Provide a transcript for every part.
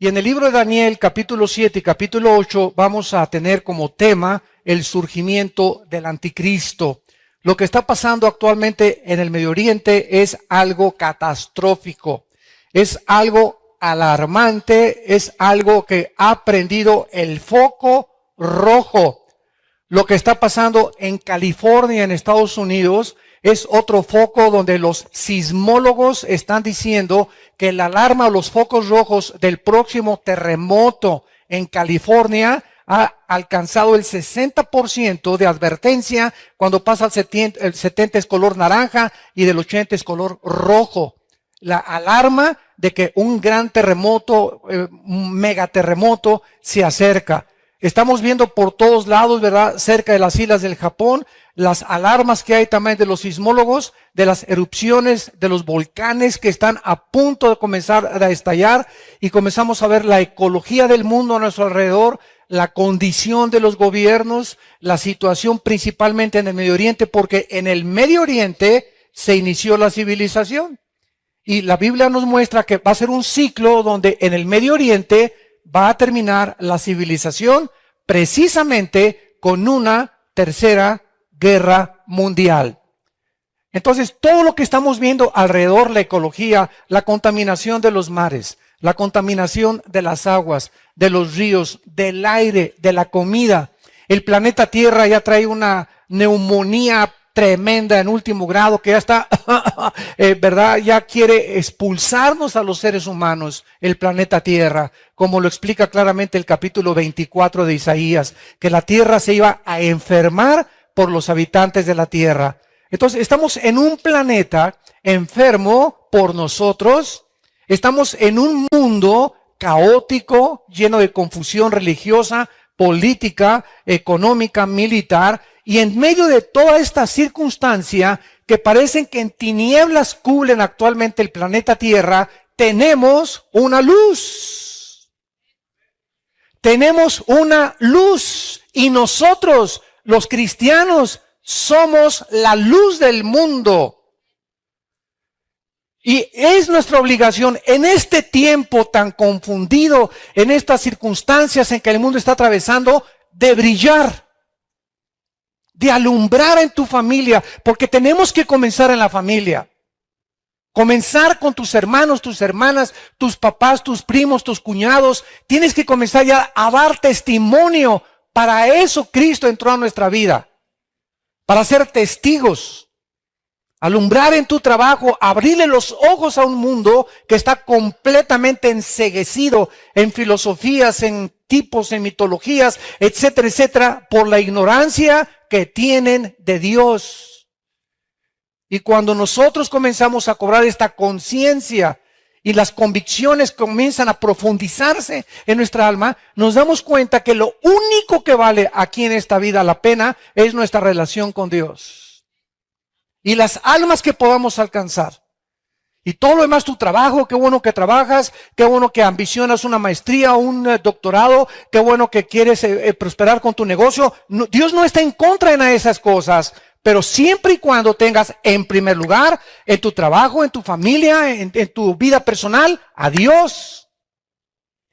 Y en el libro de Daniel, capítulo 7 y capítulo 8, vamos a tener como tema el surgimiento del anticristo. Lo que está pasando actualmente en el Medio Oriente es algo catastrófico, es algo alarmante, es algo que ha prendido el foco rojo. Lo que está pasando en California, en Estados Unidos, es otro foco donde los sismólogos están diciendo que la alarma o los focos rojos del próximo terremoto en California ha alcanzado el 60% de advertencia. Cuando pasa el 70 es color naranja y del 80 es color rojo. La alarma de que un gran terremoto, un megaterremoto se acerca. Estamos viendo por todos lados, ¿verdad? Cerca de las islas del Japón, las alarmas que hay también de los sismólogos, de las erupciones, de los volcanes que están a punto de comenzar a estallar, y comenzamos a ver la ecología del mundo a nuestro alrededor, la condición de los gobiernos, la situación principalmente en el Medio Oriente, porque en el Medio Oriente se inició la civilización. Y la Biblia nos muestra que va a ser un ciclo donde en el Medio Oriente va a terminar la civilización precisamente con una tercera guerra mundial. Entonces, todo lo que estamos viendo alrededor, la ecología, la contaminación de los mares, la contaminación de las aguas, de los ríos, del aire, de la comida. El planeta Tierra ya trae una neumonía tremenda en último grado que ya está, ¿verdad? Ya quiere expulsarnos a los seres humanos, el planeta Tierra, como lo explica claramente el capítulo 24 de Isaías, que la Tierra se iba a enfermar por los habitantes de la Tierra. Entonces, estamos en un planeta enfermo por nosotros, estamos en un mundo caótico, lleno de confusión religiosa, política, económica, militar, y en medio de toda esta circunstancia que parecen que en tinieblas cubren actualmente el planeta Tierra, tenemos una luz. Tenemos una luz y nosotros, los cristianos, somos la luz del mundo. Y es nuestra obligación en este tiempo tan confundido, en estas circunstancias en que el mundo está atravesando, de brillar, de alumbrar en tu familia, porque tenemos que comenzar en la familia. Comenzar con tus hermanos, tus hermanas, tus papás, tus primos, tus cuñados. Tienes que comenzar ya a dar testimonio. Para eso Cristo entró a nuestra vida, para ser testigos. Alumbrar en tu trabajo, abrirle los ojos a un mundo que está completamente enceguecido en filosofías, en tipos, en mitologías, etcétera, etcétera, por la ignorancia que tienen de Dios. Y cuando nosotros comenzamos a cobrar esta conciencia y las convicciones comienzan a profundizarse en nuestra alma, nos damos cuenta que lo único que vale aquí en esta vida la pena es nuestra relación con Dios. Y las almas que podamos alcanzar. Y todo lo demás, tu trabajo, qué bueno que trabajas, qué bueno que ambicionas una maestría, un doctorado, qué bueno que quieres prosperar con tu negocio. No, Dios no está en contra de esas cosas, pero siempre y cuando tengas en primer lugar, en tu trabajo, en tu familia, en tu vida personal, a Dios.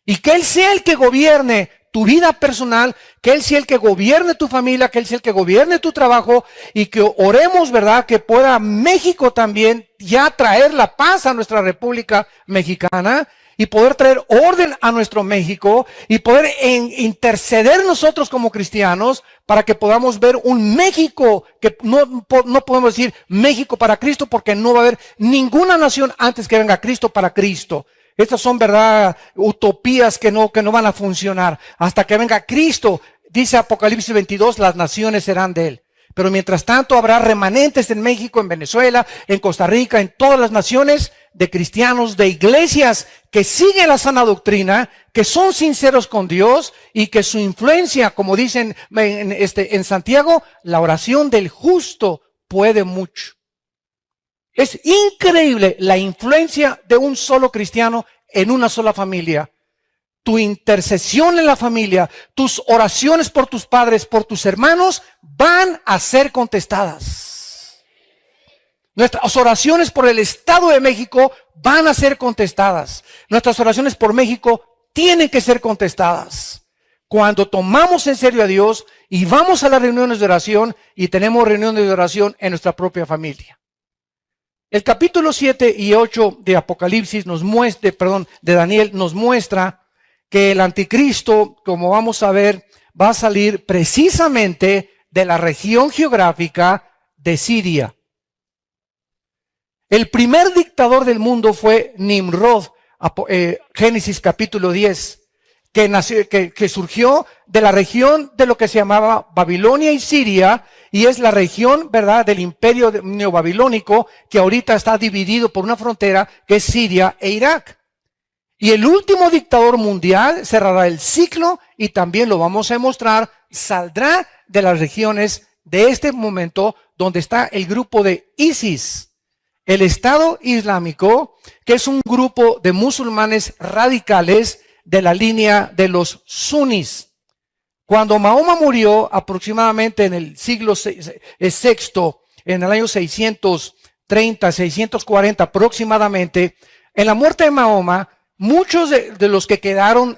Y que Él sea el que gobierne tu vida personal, que Él sea el que gobierne tu familia, que Él sea el que gobierne tu trabajo, y que oremos, ¿verdad?, que pueda México también ya traer la paz a nuestra República Mexicana y poder traer orden a nuestro México y poder interceder nosotros como cristianos para que podamos ver un México que no podemos decir México para Cristo, porque no va a haber ninguna nación antes que venga Cristo para Cristo. Estas son, ¿verdad?, utopías que no van a funcionar. Hasta que venga Cristo, dice Apocalipsis 22, las naciones serán de Él. Pero mientras tanto habrá remanentes en México, en Venezuela, en Costa Rica, en todas las naciones de cristianos, de iglesias que siguen la sana doctrina, que son sinceros con Dios y que su influencia, como dicen en Santiago, la oración del justo puede mucho. Es increíble la influencia de un solo cristiano en una sola familia. Tu intercesión en la familia, tus oraciones por tus padres, por tus hermanos, van a ser contestadas. Nuestras oraciones por el Estado de México van a ser contestadas. Nuestras oraciones por México tienen que ser contestadas. Cuando tomamos en serio a Dios y vamos a las reuniones de oración y tenemos reuniones de oración en nuestra propia familia. El capítulo 7 y 8 de Apocalipsis de Daniel nos muestra que el anticristo, como vamos a ver, va a salir precisamente de la región geográfica de Siria. El primer dictador del mundo fue Nimrod, Génesis capítulo 10. Que surgió de la región de lo que se llamaba Babilonia y Siria, y es la región, ¿verdad?, del imperio neobabilónico, que ahorita está dividido por una frontera que es Siria e Irak. Y el último dictador mundial cerrará el ciclo, y también lo vamos a demostrar, saldrá de las regiones de este momento donde está el grupo de ISIS, el Estado Islámico, que es un grupo de musulmanes radicales de la línea de los sunis. Cuando Mahoma murió aproximadamente en el siglo VI, en el año 630, 640 aproximadamente, en la muerte de Mahoma, muchos de los que quedaron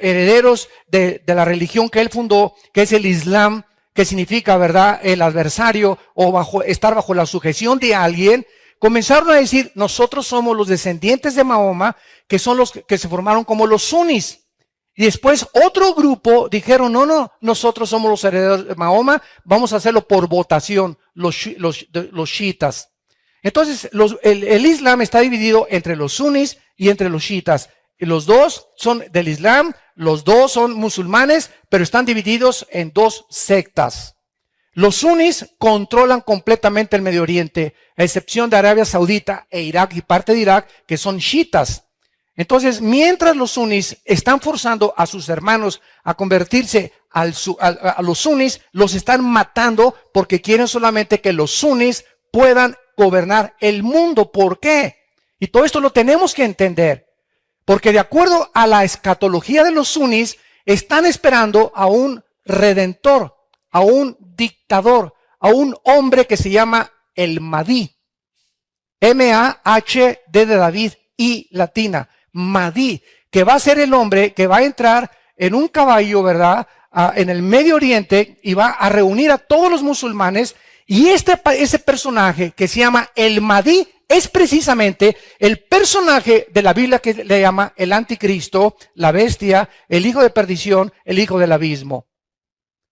herederos de la religión que él fundó, que es el Islam, que significa, ¿verdad?, el adversario o estar bajo la sujeción de alguien, comenzaron a decir, nosotros somos los descendientes de Mahoma, que son los que se formaron como los sunis. Y después otro grupo dijeron, no, nosotros somos los herederos de Mahoma, vamos a hacerlo por votación, los chiitas. Entonces, el Islam está dividido entre los sunis y entre los chiitas. Y los dos son del Islam, los dos son musulmanes, pero están divididos en dos sectas. Los sunis controlan completamente el Medio Oriente, a excepción de Arabia Saudita e Irak y parte de Irak, que son chiitas. Entonces, mientras los sunis están forzando a sus hermanos a convertirse a los sunis, los están matando porque quieren solamente que los sunis puedan gobernar el mundo. ¿Por qué? Y todo esto lo tenemos que entender. Porque de acuerdo a la escatología de los sunis, están esperando a un redentor, a un dictador, a un hombre que se llama el Mahdi. M-A-H-D de David, I latina. Mahdi, que va a ser el hombre que va a entrar en un caballo, ¿verdad?, en el Medio Oriente, y va a reunir a todos los musulmanes. Y ese personaje que se llama el Mahdi es precisamente el personaje de la Biblia que le llama el anticristo, la bestia, el hijo de perdición, el hijo del abismo.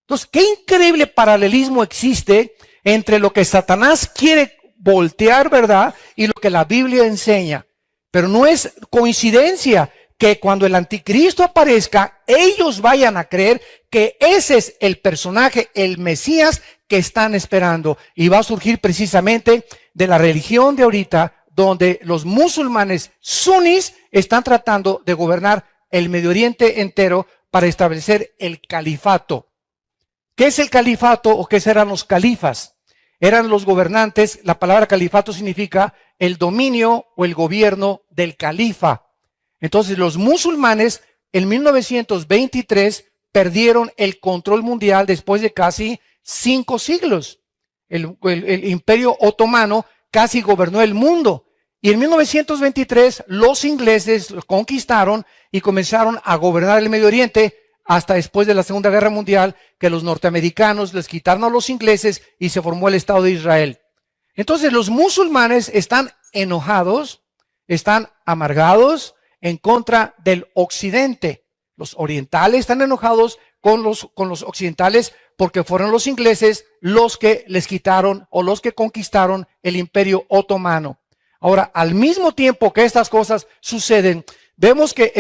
Entonces, qué increíble paralelismo existe entre lo que Satanás quiere voltear, ¿verdad?, y lo que la Biblia enseña. Pero no es coincidencia que cuando el anticristo aparezca, ellos vayan a creer que ese es el personaje, el Mesías que están esperando. Y va a surgir precisamente de la religión de ahorita, donde los musulmanes sunis están tratando de gobernar el Medio Oriente entero para establecer el califato. ¿Qué es el califato o qué serán los califas? Eran los gobernantes. La palabra califato significa el dominio o el gobierno del califa. Entonces los musulmanes en 1923 perdieron el control mundial después de casi 5 siglos. El imperio otomano casi gobernó el mundo. Y en 1923 los ingleses lo conquistaron y comenzaron a gobernar el Medio Oriente hasta después de la Segunda Guerra Mundial, que los norteamericanos les quitaron a los ingleses y se formó el Estado de Israel. Entonces los musulmanes están enojados, están amargados en contra del occidente. Los orientales están enojados con los occidentales porque fueron los ingleses los que les quitaron o los que conquistaron el imperio otomano. Ahora, al mismo tiempo que estas cosas suceden, vemos que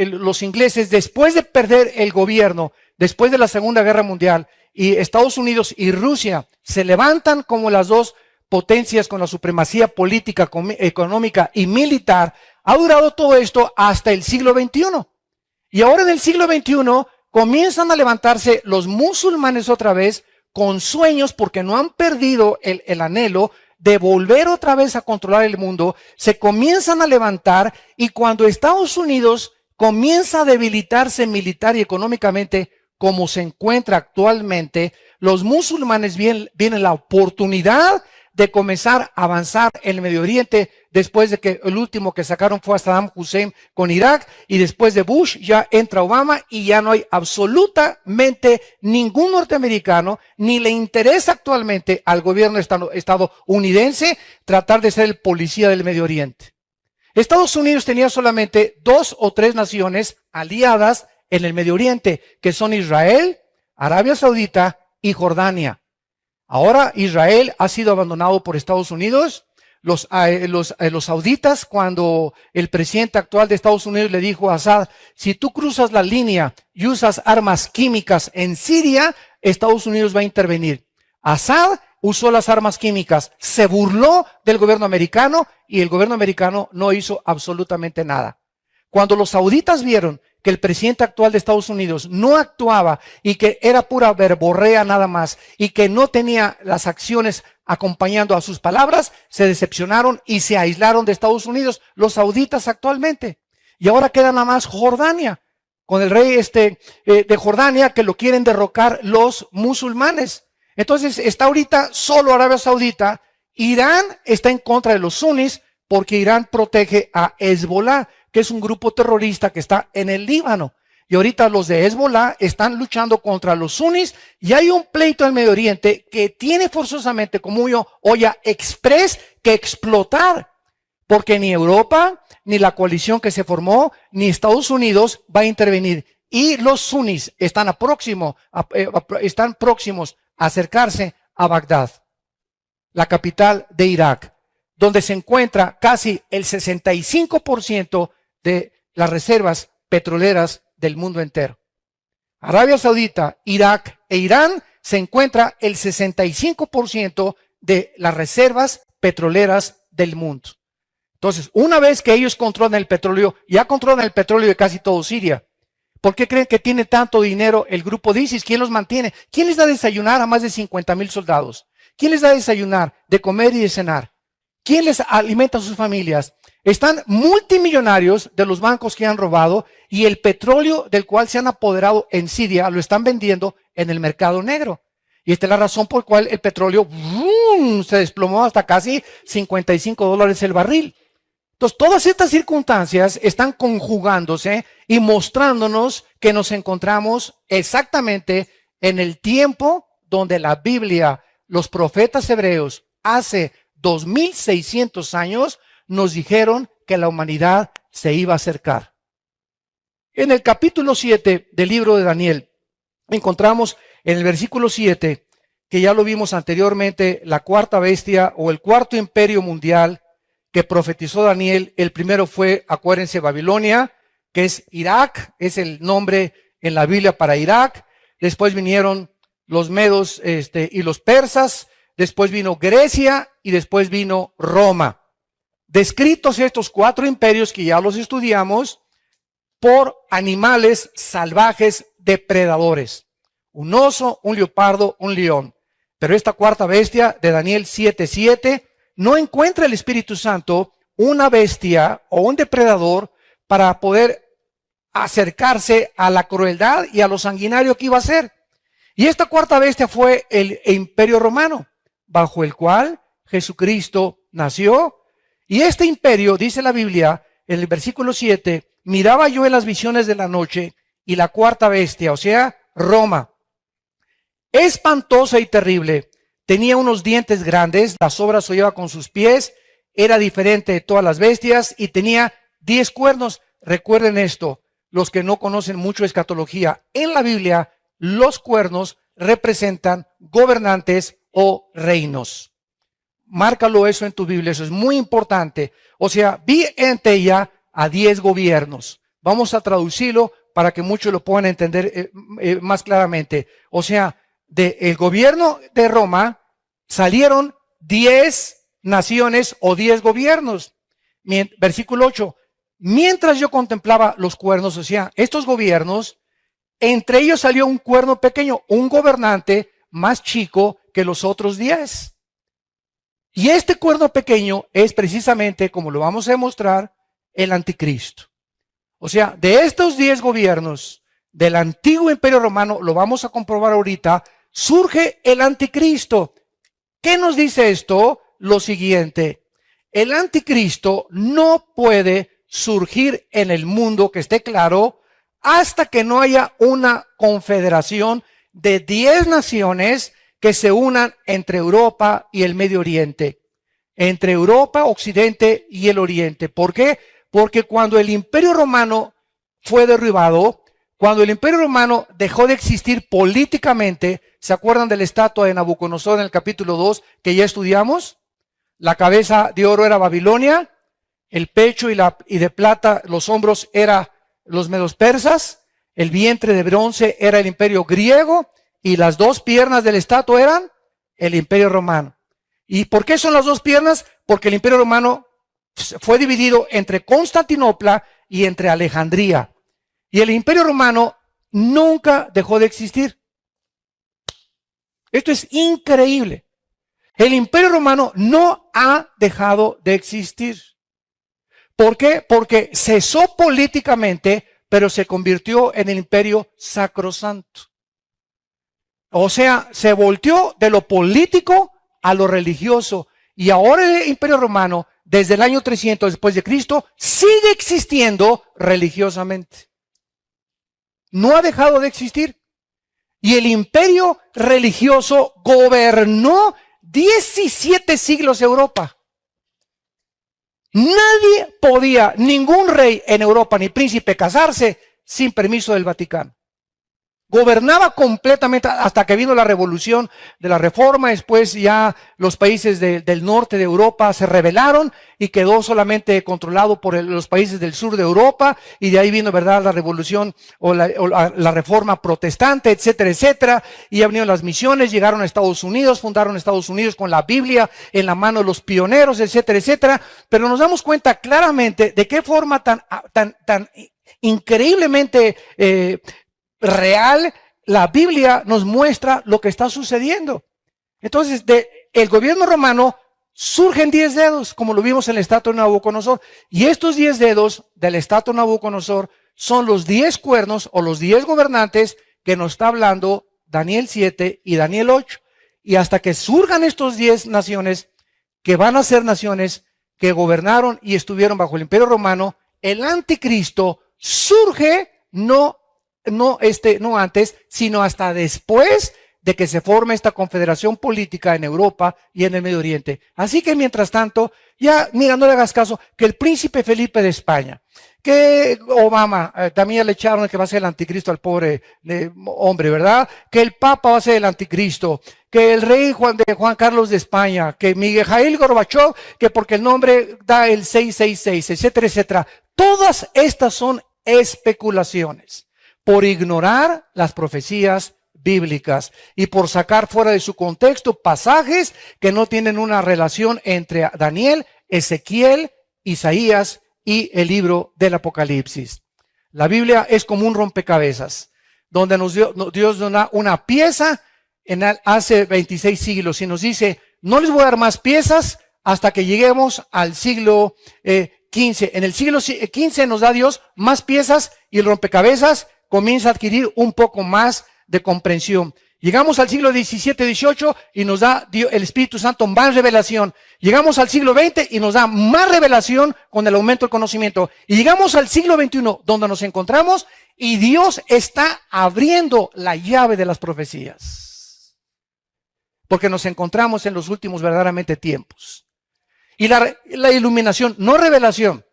los ingleses, después de perder el gobierno, después de la Segunda Guerra Mundial, y Estados Unidos y Rusia se levantan como las dos potencias con la supremacía política, económica y militar. Ha durado todo esto hasta el siglo XXI. Y ahora en el siglo XXI comienzan a levantarse los musulmanes otra vez con sueños, porque no han perdido el anhelo de volver otra vez a controlar el mundo. Se comienzan a levantar, y cuando Estados Unidos comienza a debilitarse militar y económicamente como se encuentra actualmente, los musulmanes vienen la oportunidad de comenzar a avanzar en el Medio Oriente después de que el último que sacaron fue a Saddam Hussein con Irak, y después de Bush ya entra Obama y ya no hay absolutamente ningún norteamericano, ni le interesa actualmente al gobierno estadounidense tratar de ser el policía del Medio Oriente. Estados Unidos tenía solamente 2 o 3 naciones aliadas en el Medio Oriente, que son Israel, Arabia Saudita y Jordania. Ahora Israel ha sido abandonado por Estados Unidos. Los sauditas, cuando el presidente actual de Estados Unidos le dijo a Assad, si tú cruzas la línea y usas armas químicas en Siria, Estados Unidos va a intervenir. Assad usó las armas químicas, se burló del gobierno americano y el gobierno americano no hizo absolutamente nada. Cuando los sauditas vieron que el presidente actual de Estados Unidos no actuaba y que era pura verborrea nada más y que no tenía las acciones acompañando a sus palabras, se decepcionaron y se aislaron de Estados Unidos, los sauditas actualmente. Y ahora queda nada más Jordania, con el rey de Jordania que lo quieren derrocar los musulmanes. Entonces está ahorita solo Arabia Saudita. Irán está en contra de los sunnis porque Irán protege a Hezbollah, que es un grupo terrorista que está en el Líbano. Y ahorita los de Hezbollah están luchando contra los sunnis y hay un pleito en el Medio Oriente que tiene forzosamente como olla express que explotar. Porque ni Europa, ni la coalición que se formó, ni Estados Unidos va a intervenir. Y los sunnis están próximos a acercarse a Bagdad, la capital de Irak, donde se encuentra casi el 65% de las reservas petroleras del mundo entero. Arabia Saudita, Irak e Irán se encuentra el 65% de las reservas petroleras del mundo. Entonces, una vez que ellos controlan el petróleo, ya controlan el petróleo de casi todo Siria. ¿Por qué creen que tiene tanto dinero el grupo de ISIS? ¿Quién los mantiene? ¿Quién les da de desayunar a más de 50,000 soldados? ¿Quién les da de desayunar, de comer y de cenar? ¿Quién les alimenta a sus familias? Están multimillonarios de los bancos que han robado y el petróleo del cual se han apoderado en Siria lo están vendiendo en el mercado negro. Y esta es la razón por la cual el petróleo se desplomó hasta casi $55 el barril. Entonces, todas estas circunstancias están conjugándose y mostrándonos que nos encontramos exactamente en el tiempo donde la Biblia, los profetas hebreos, hace 2600 años, nos dijeron que la humanidad se iba a acercar. En el capítulo 7 del libro de Daniel, encontramos en el versículo 7, que ya lo vimos anteriormente, la cuarta bestia o el cuarto imperio mundial que profetizó Daniel. El primero fue, acuérdense, Babilonia, que es Irak, es el nombre en la Biblia para Irak. Después vinieron los medos y los persas, después vino Grecia y después vino Roma. Descritos estos 4 imperios que ya los estudiamos por animales salvajes depredadores. Un oso, un leopardo, un león. Pero esta cuarta bestia de Daniel 7:7 no encuentra el Espíritu Santo una bestia o un depredador para poder acercarse a la crueldad y a lo sanguinario que iba a ser. Y esta cuarta bestia fue el imperio romano, bajo el cual Jesucristo nació. Y este imperio, dice la Biblia, en el versículo 7, miraba yo en las visiones de la noche y la cuarta bestia, o sea, Roma, espantosa y terrible, tenía unos dientes grandes, las obras hollaba con sus pies, era diferente de todas las bestias y tenía 10 cuernos. Recuerden esto, los que no conocen mucho escatología, en la Biblia los cuernos representan gobernantes o reinos. Márcalo eso en tu Biblia, eso es muy importante. O sea, vi ante ella a 10 gobiernos. Vamos a traducirlo para que muchos lo puedan entender más claramente. O sea, del gobierno de Roma salieron 10 naciones o 10 gobiernos. Versículo 8. Mientras yo contemplaba los cuernos, o sea, estos gobiernos, entre ellos salió un cuerno pequeño, un gobernante más chico que los otros 10. Y este cuerno pequeño es precisamente, como lo vamos a demostrar, el anticristo. O sea, de estos 10 gobiernos del antiguo imperio romano, lo vamos a comprobar ahorita, surge el anticristo. ¿Qué nos dice esto? Lo siguiente: el anticristo no puede surgir en el mundo, que esté claro, hasta que no haya una confederación de 10 naciones que se unan entre Europa y el Medio Oriente. Entre Europa, Occidente y el Oriente. ¿Por qué? Porque cuando el Imperio Romano fue derribado, cuando el Imperio Romano dejó de existir políticamente, ¿se acuerdan de la estatua de Nabucodonosor en el capítulo 2 que ya estudiamos? La cabeza de oro era Babilonia, el pecho y de plata, los hombros era los medos persas, el vientre de bronce era el imperio griego y las dos piernas de la estatua eran el Imperio Romano. ¿Y por qué son las dos piernas? Porque el Imperio Romano fue dividido entre Constantinopla y entre Alejandría. Y el Imperio Romano nunca dejó de existir. Esto es increíble. El Imperio Romano no ha dejado de existir. ¿Por qué? Porque cesó políticamente, pero se convirtió en el imperio sacrosanto. O sea, se volteó de lo político a lo religioso. Y ahora el Imperio Romano, desde el año 300 después de Cristo, sigue existiendo religiosamente. No ha dejado de existir. Y el imperio religioso gobernó 17 siglos Europa. Nadie podía, ningún rey en Europa ni príncipe casarse sin permiso del Vaticano. Gobernaba completamente hasta que vino la revolución de la Reforma. Después ya los países del norte de Europa se rebelaron y quedó solamente controlado por los países del sur de Europa. Y de ahí vino, ¿verdad?, la revolución o la Reforma protestante, etcétera, etcétera. Y ya vinieron las misiones, llegaron a Estados Unidos, fundaron Estados Unidos con la Biblia en la mano de los pioneros, etcétera, etcétera. Pero nos damos cuenta claramente de qué forma tan increíblemente real, la Biblia nos muestra lo que está sucediendo. Entonces, el gobierno romano surgen 10 dedos, como lo vimos en la estatua de Nabucodonosor. Y estos 10 dedos de la estatua de Nabucodonosor son los 10 cuernos o los 10 gobernantes que nos está hablando Daniel 7 y Daniel 8. Y hasta que surjan estos 10 naciones, que van a ser naciones que gobernaron y estuvieron bajo el Imperio Romano, el anticristo surge no antes, sino hasta después de que se forme esta confederación política en Europa y en el Medio Oriente. Así que mientras tanto, ya, mira, no le hagas caso, que el príncipe Felipe de España, que Obama, también le echaron que va a ser el anticristo al pobre hombre, ¿verdad? Que el Papa va a ser el anticristo, que el rey Juan Carlos de España, que Mikhail Gorbachev, que porque el nombre da el 666, etcétera, etcétera. Todas estas son especulaciones por ignorar las profecías bíblicas y por sacar fuera de su contexto pasajes que no tienen una relación entre Daniel, Ezequiel, Isaías y el libro del Apocalipsis. La Biblia es como un rompecabezas, donde Dios nos da una pieza hace 26 siglos y nos dice, no les voy a dar más piezas hasta que lleguemos al siglo XV. En el siglo XV nos da Dios más piezas y el rompecabezas comienza a adquirir un poco más de comprensión. Llegamos al siglo XVII, XVIII y nos da el Espíritu Santo más revelación. Llegamos al siglo XX y nos da más revelación con el aumento del conocimiento. Y llegamos al siglo XXI, donde nos encontramos y Dios está abriendo la llave de las profecías. Porque nos encontramos en los últimos verdaderamente tiempos. Y la iluminación, no revelación,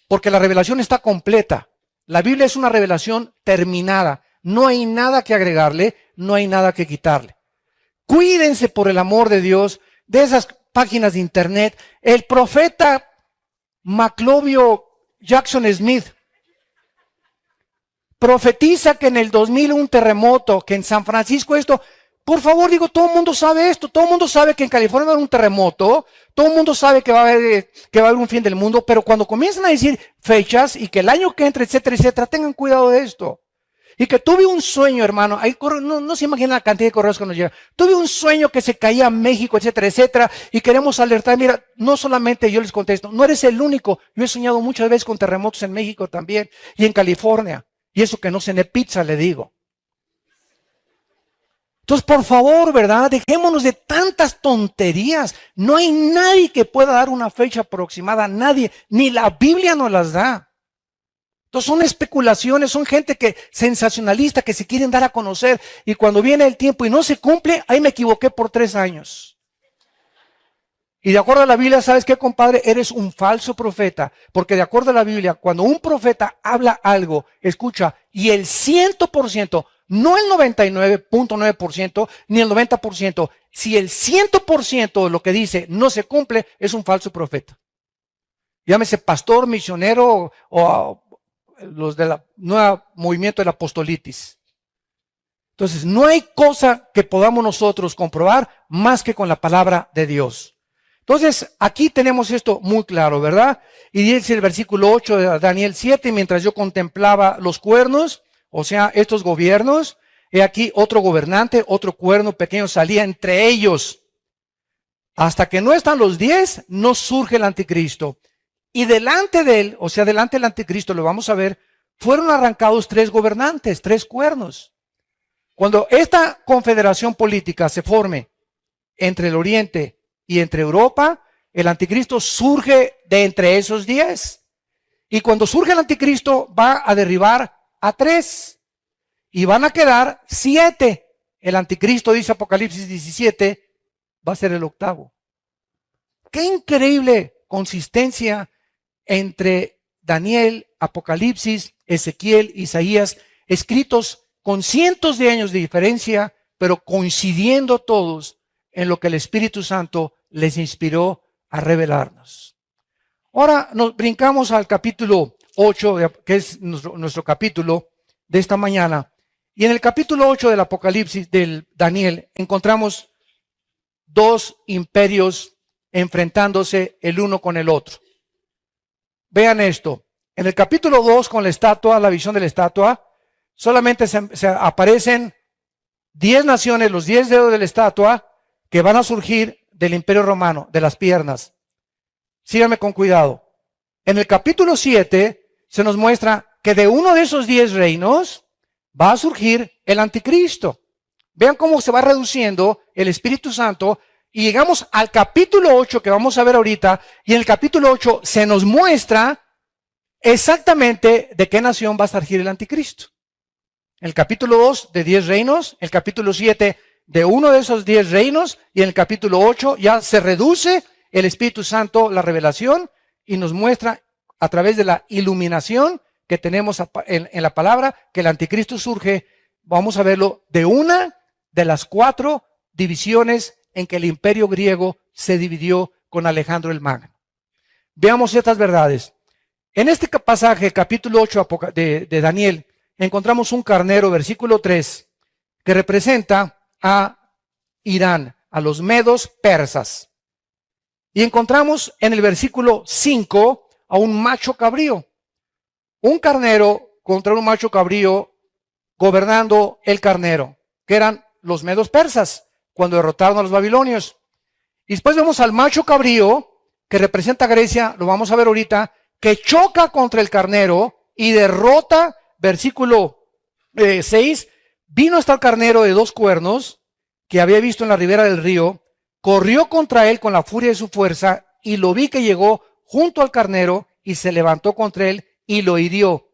porque la revelación está completa. La Biblia es una revelación terminada. No hay nada que agregarle, no hay nada que quitarle. Cuídense, por el amor de Dios, de esas páginas de internet. El profeta Maclovio Jackson Smith profetiza que en el 2000 un terremoto, que en San Francisco esto. Por favor, digo, todo el mundo sabe esto, todo el mundo sabe que en California va a haber un terremoto, todo el mundo sabe que va a haber un fin del mundo, pero cuando comienzan a decir fechas y que el año que entra, etcétera, etcétera, tengan cuidado de esto. Y que tuve un sueño, hermano, ahí no se imagina la cantidad de correos que nos llegan. Tuve un sueño que se caía México, etcétera, etcétera, y queremos alertar. Mira, no solamente yo les contesto, no eres el único. Yo he soñado muchas veces con terremotos en México también y en California. Y eso que no cené pizza, le digo. Entonces, por favor, ¿verdad? Dejémonos de tantas tonterías. No hay nadie que pueda dar una fecha aproximada, nadie, ni la Biblia nos las da. Entonces son especulaciones, son gente que sensacionalista, que se quieren dar a conocer, y cuando viene el tiempo y no se cumple, ahí me equivoqué por 3 años. Y de acuerdo a la Biblia, ¿sabes qué, compadre? Eres un falso profeta, porque de acuerdo a la Biblia, cuando un profeta habla algo, escucha, y el 100%, no el 99.9%, ni el 90%, si el 100% de lo que dice no se cumple, es un falso profeta. Llámese pastor, misionero o los del nuevo movimiento de la apostolitis. Entonces, no hay cosa que podamos nosotros comprobar más que con la palabra de Dios. Entonces, aquí tenemos esto muy claro, ¿verdad? Y dice el versículo 8 de Daniel 7, mientras yo contemplaba los cuernos, o sea, estos gobiernos, he aquí otro gobernante, otro cuerno pequeño salía entre ellos. Hasta que no están los 10, no surge el anticristo. Y delante de él, o sea, delante del anticristo, lo vamos a ver, fueron arrancados 3 gobernantes, 3 cuernos. Cuando esta confederación política se forme entre el Oriente y entre Europa, el anticristo surge de entre esos 10. Y cuando surge el anticristo, va a derribar a 3. Y van a quedar 7. El anticristo, dice Apocalipsis 17, va a ser el 8º. Qué increíble consistencia entre Daniel, Apocalipsis, Ezequiel, Isaías, escritos con cientos de años de diferencia, pero coincidiendo todos en lo que el Espíritu Santo les inspiró a revelarnos. Ahora nos brincamos al capítulo 8, que es nuestro capítulo de esta mañana. Y en el capítulo 8 del Apocalipsis, del Daniel, encontramos 2 imperios enfrentándose el uno con el otro. Vean esto. En el capítulo 2, con la estatua, la visión de la estatua, solamente se aparecen 10 naciones, los 10 dedos de la estatua, que van a surgir del imperio romano, de las piernas. Síganme con cuidado. En el capítulo 7 se nos muestra que de uno de esos 10 reinos va a surgir el anticristo. Vean cómo se va reduciendo el Espíritu Santo y llegamos al capítulo 8 que vamos a ver ahorita, y en el capítulo 8 se nos muestra exactamente de qué nación va a surgir el anticristo. En el capítulo 2 de 10 reinos, el capítulo 7 de uno de esos 10 reinos, y en el capítulo 8 ya se reduce el Espíritu Santo, la revelación, y nos muestra a través de la iluminación que tenemos en la palabra, que el anticristo surge. Vamos a verlo de una de las 4 divisiones en que el imperio griego se dividió con Alejandro el Magno. Veamos estas verdades. En este pasaje, capítulo 8 de Daniel, encontramos un carnero, versículo 3, que representa a Irán, a los medos persas. Y encontramos en el versículo 5 a un macho cabrío. Un carnero contra un macho cabrío gobernando el carnero, que eran los medos persas, cuando derrotaron a los babilonios. Y después vemos al macho cabrío, que representa a Grecia, lo vamos a ver ahorita, que choca contra el carnero y derrota, versículo 6, vino hasta el carnero de 2 cuernos, que había visto en la ribera del río, corrió contra él con la furia de su fuerza, y lo vi que llegó junto al carnero, y se levantó contra él, y lo hirió,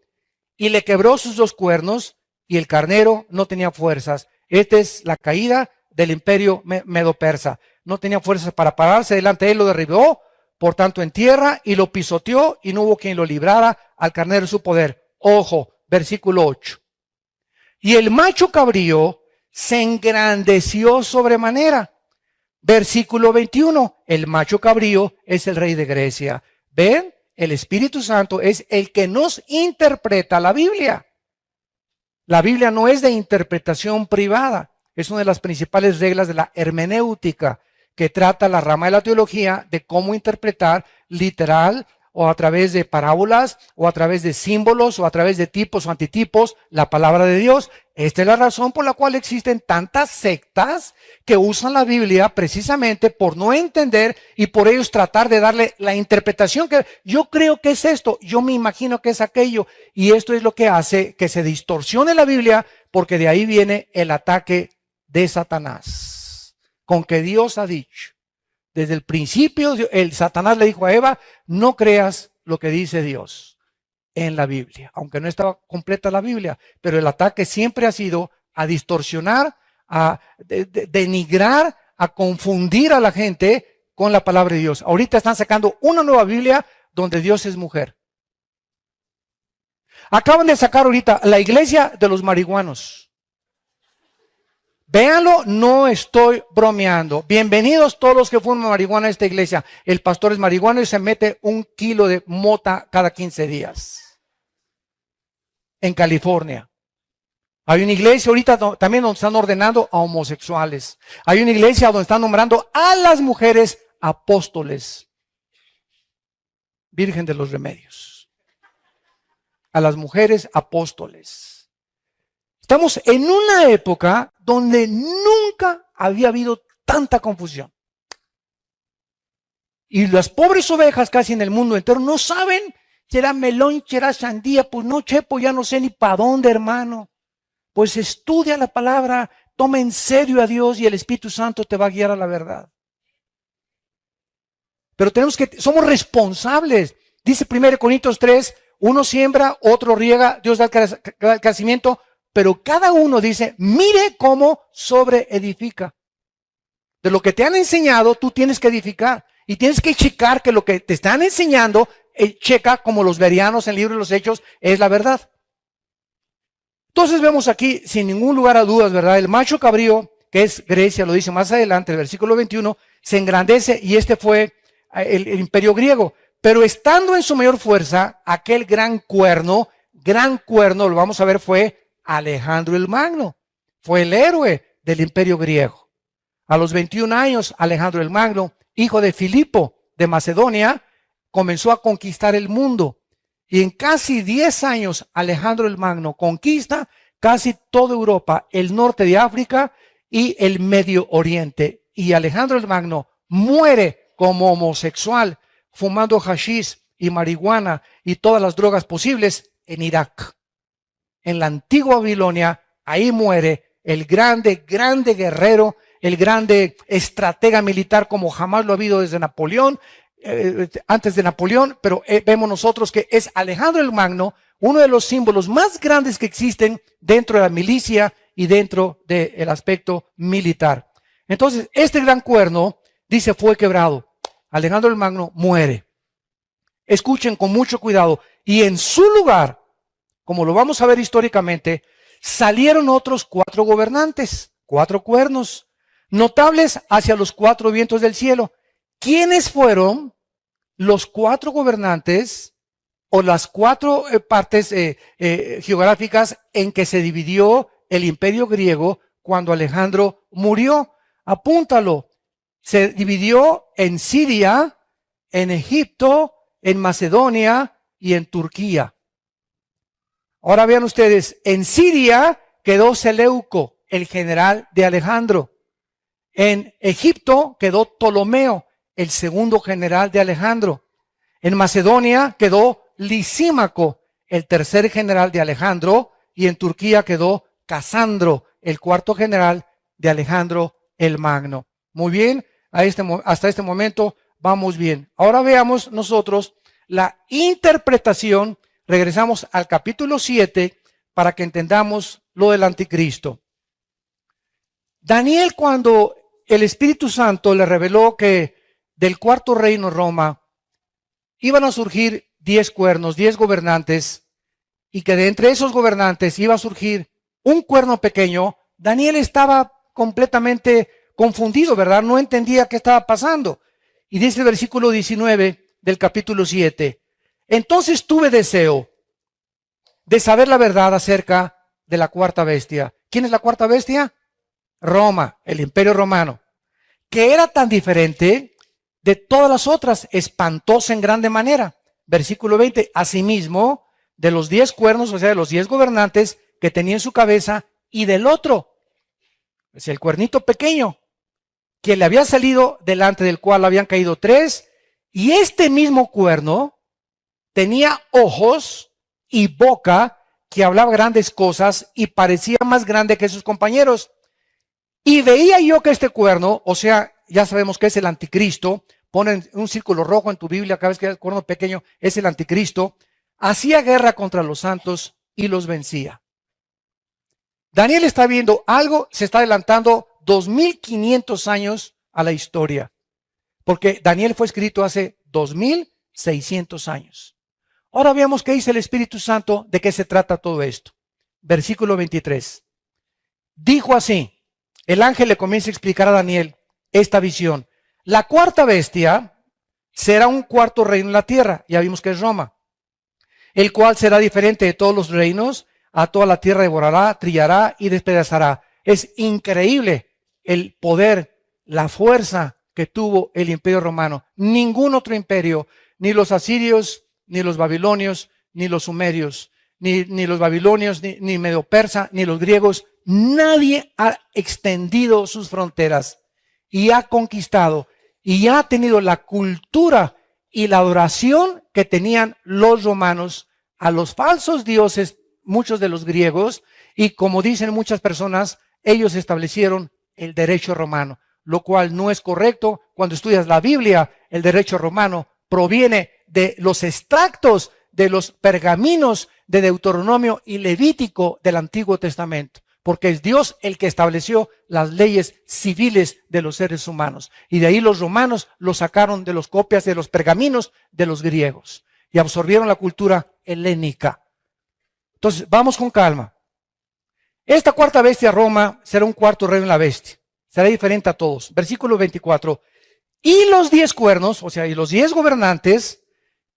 y le quebró sus 2 cuernos, y el carnero no tenía fuerzas. Esta es la caída del imperio medo-persa. No tenía fuerzas para pararse delante de él, lo derribó, por tanto en tierra, y lo pisoteó, y no hubo quien lo librara al carnero de su poder. Ojo, versículo 8. Y el macho cabrío se engrandeció sobremanera. Versículo 21, el macho cabrío es el rey de Grecia. ¿Ven? El Espíritu Santo es el que nos interpreta la Biblia. La Biblia no es de interpretación privada. Es una de las principales reglas de la hermenéutica, que trata la rama de la teología de cómo interpretar literal, o a través de parábolas, o a través de símbolos, o a través de tipos o antitipos, la palabra de Dios. Esta es la razón por la cual existen tantas sectas que usan la Biblia precisamente por no entender, y por ellos tratar de darle la interpretación que yo creo que es esto, yo me imagino que es aquello, y esto es lo que hace que se distorsione la Biblia, porque de ahí viene el ataque de Satanás, con que Dios ha dicho. Desde el principio, el Satanás le dijo a Eva, no creas lo que dice Dios en la Biblia, aunque no estaba completa la Biblia, pero el ataque siempre ha sido a distorsionar, a denigrar, a confundir a la gente con la palabra de Dios. Ahorita están sacando una nueva Biblia donde Dios es mujer. Acaban de sacar ahorita la iglesia de los marihuanos. Véanlo, no estoy bromeando. Bienvenidos todos los que fuman marihuana a esta iglesia. El pastor es marihuano y se mete 1 kilo de mota cada 15 días. En California. Hay una iglesia ahorita también donde están ordenando a homosexuales. Hay una iglesia donde están nombrando a las mujeres apóstoles. Virgen de los Remedios. A las mujeres apóstoles. Estamos en una época donde nunca había habido tanta confusión. Y las pobres ovejas casi en el mundo entero no saben si era melón, si era sandía. Pues no, chepo, ya no sé ni para dónde, hermano. Pues estudia la palabra, toma en serio a Dios y el Espíritu Santo te va a guiar a la verdad. Pero somos responsables. Dice 1 Corintios 3, uno siembra, otro riega, Dios da el crecimiento, pero cada uno dice, mire cómo sobreedifica. De lo que te han enseñado, tú tienes que edificar. Y tienes que checar que lo que te están enseñando, checa como los bereanos en el libro de los Hechos, es la verdad. Entonces vemos aquí, sin ningún lugar a dudas, ¿verdad? El macho cabrío, que es Grecia, lo dice más adelante, el versículo 21, se engrandece y este fue el imperio griego. Pero estando en su mayor fuerza, aquel gran cuerno, lo vamos a ver, fue Alejandro el Magno. Fue el héroe del imperio griego. A los 21 años, Alejandro el Magno, hijo de Filipo de Macedonia, comenzó a conquistar el mundo. Y en casi 10 años, Alejandro el Magno conquista casi toda Europa, el norte de África y el Medio Oriente. Y Alejandro el Magno muere como homosexual, fumando hashish y marihuana y todas las drogas posibles en Irak. En la antigua Babilonia, ahí muere el grande guerrero, el grande estratega militar como jamás lo ha habido desde Napoleón, antes de Napoleón, pero vemos nosotros que es Alejandro el Magno, uno de los símbolos más grandes que existen dentro de la milicia y dentro del aspecto militar. Entonces, este gran cuerno, dice, fue quebrado. Alejandro el Magno muere. Escuchen con mucho cuidado. Y en su lugar, como lo vamos a ver históricamente, salieron otros 4 gobernantes, 4 cuernos, notables hacia los 4 vientos del cielo. ¿Quiénes fueron los 4 gobernantes o las 4 partes geográficas en que se dividió el imperio griego cuando Alejandro murió? Apúntalo. Se dividió en Siria, en Egipto, en Macedonia y en Turquía. Ahora vean ustedes, en Siria quedó Seleuco, el general de Alejandro. En Egipto quedó Ptolomeo, el segundo general de Alejandro. En Macedonia quedó Lisímaco, el tercer general de Alejandro. Y en Turquía quedó Casandro, el cuarto general de Alejandro el Magno. Muy bien, hasta este momento vamos bien. Ahora veamos nosotros la interpretación. Regresamos al capítulo 7 para que entendamos lo del anticristo. Daniel, cuando el Espíritu Santo le reveló que del cuarto reino Roma iban a surgir 10 cuernos, 10 gobernantes, y que de entre esos gobernantes iba a surgir un cuerno pequeño, Daniel estaba completamente confundido, ¿verdad? No entendía qué estaba pasando. Y dice el versículo 19 del capítulo 7, entonces tuve deseo de saber la verdad acerca de la cuarta bestia. ¿Quién es la cuarta bestia? Roma, el imperio romano, que era tan diferente de todas las otras, espantosa en grande manera. Versículo 20, asimismo, de los 10 cuernos, o sea, de los 10 gobernantes que tenía en su cabeza, y del otro, es el cuernito pequeño, que le había salido, delante del cual habían caído 3, y este mismo cuerno tenía ojos y boca que hablaba grandes cosas y parecía más grande que sus compañeros. Y veía yo que este cuerno, o sea, ya sabemos que es el anticristo, ponen un círculo rojo en tu Biblia cada vez que hay el cuerno pequeño, es el anticristo, hacía guerra contra los santos y los vencía. Daniel está viendo algo, se está adelantando 2500 años a la historia, porque Daniel fue escrito hace 2600 años. Ahora veamos qué dice el Espíritu Santo, de qué se trata todo esto. Versículo 23. Dijo así, el ángel le comienza a explicar a Daniel esta visión. La cuarta bestia será un cuarto reino en la tierra, ya vimos que es Roma, el cual será diferente de todos los reinos, a toda la tierra devorará, trillará y despedazará. Es increíble el poder, la fuerza que tuvo el imperio romano. Ningún otro imperio, ni los asirios, ni los babilonios, ni los sumerios, ni los babilonios, ni medio persa, ni los griegos, nadie ha extendido sus fronteras y ha conquistado y ha tenido la cultura y la adoración que tenían los romanos a los falsos dioses, muchos de los griegos, y como dicen muchas personas, ellos establecieron el derecho romano, lo cual no es correcto. Cuando estudias la Biblia, el derecho romano proviene de los extractos de los pergaminos de Deuteronomio y Levítico del Antiguo Testamento, porque es Dios el que estableció las leyes civiles de los seres humanos. Y de ahí los romanos lo sacaron de las copias de los pergaminos de los griegos y absorbieron la cultura helénica. Entonces, vamos con calma. Esta cuarta bestia, Roma, será un cuarto reino en la bestia. Será diferente a todos. Versículo 24. Y los 10 cuernos, o sea, y los 10 gobernantes,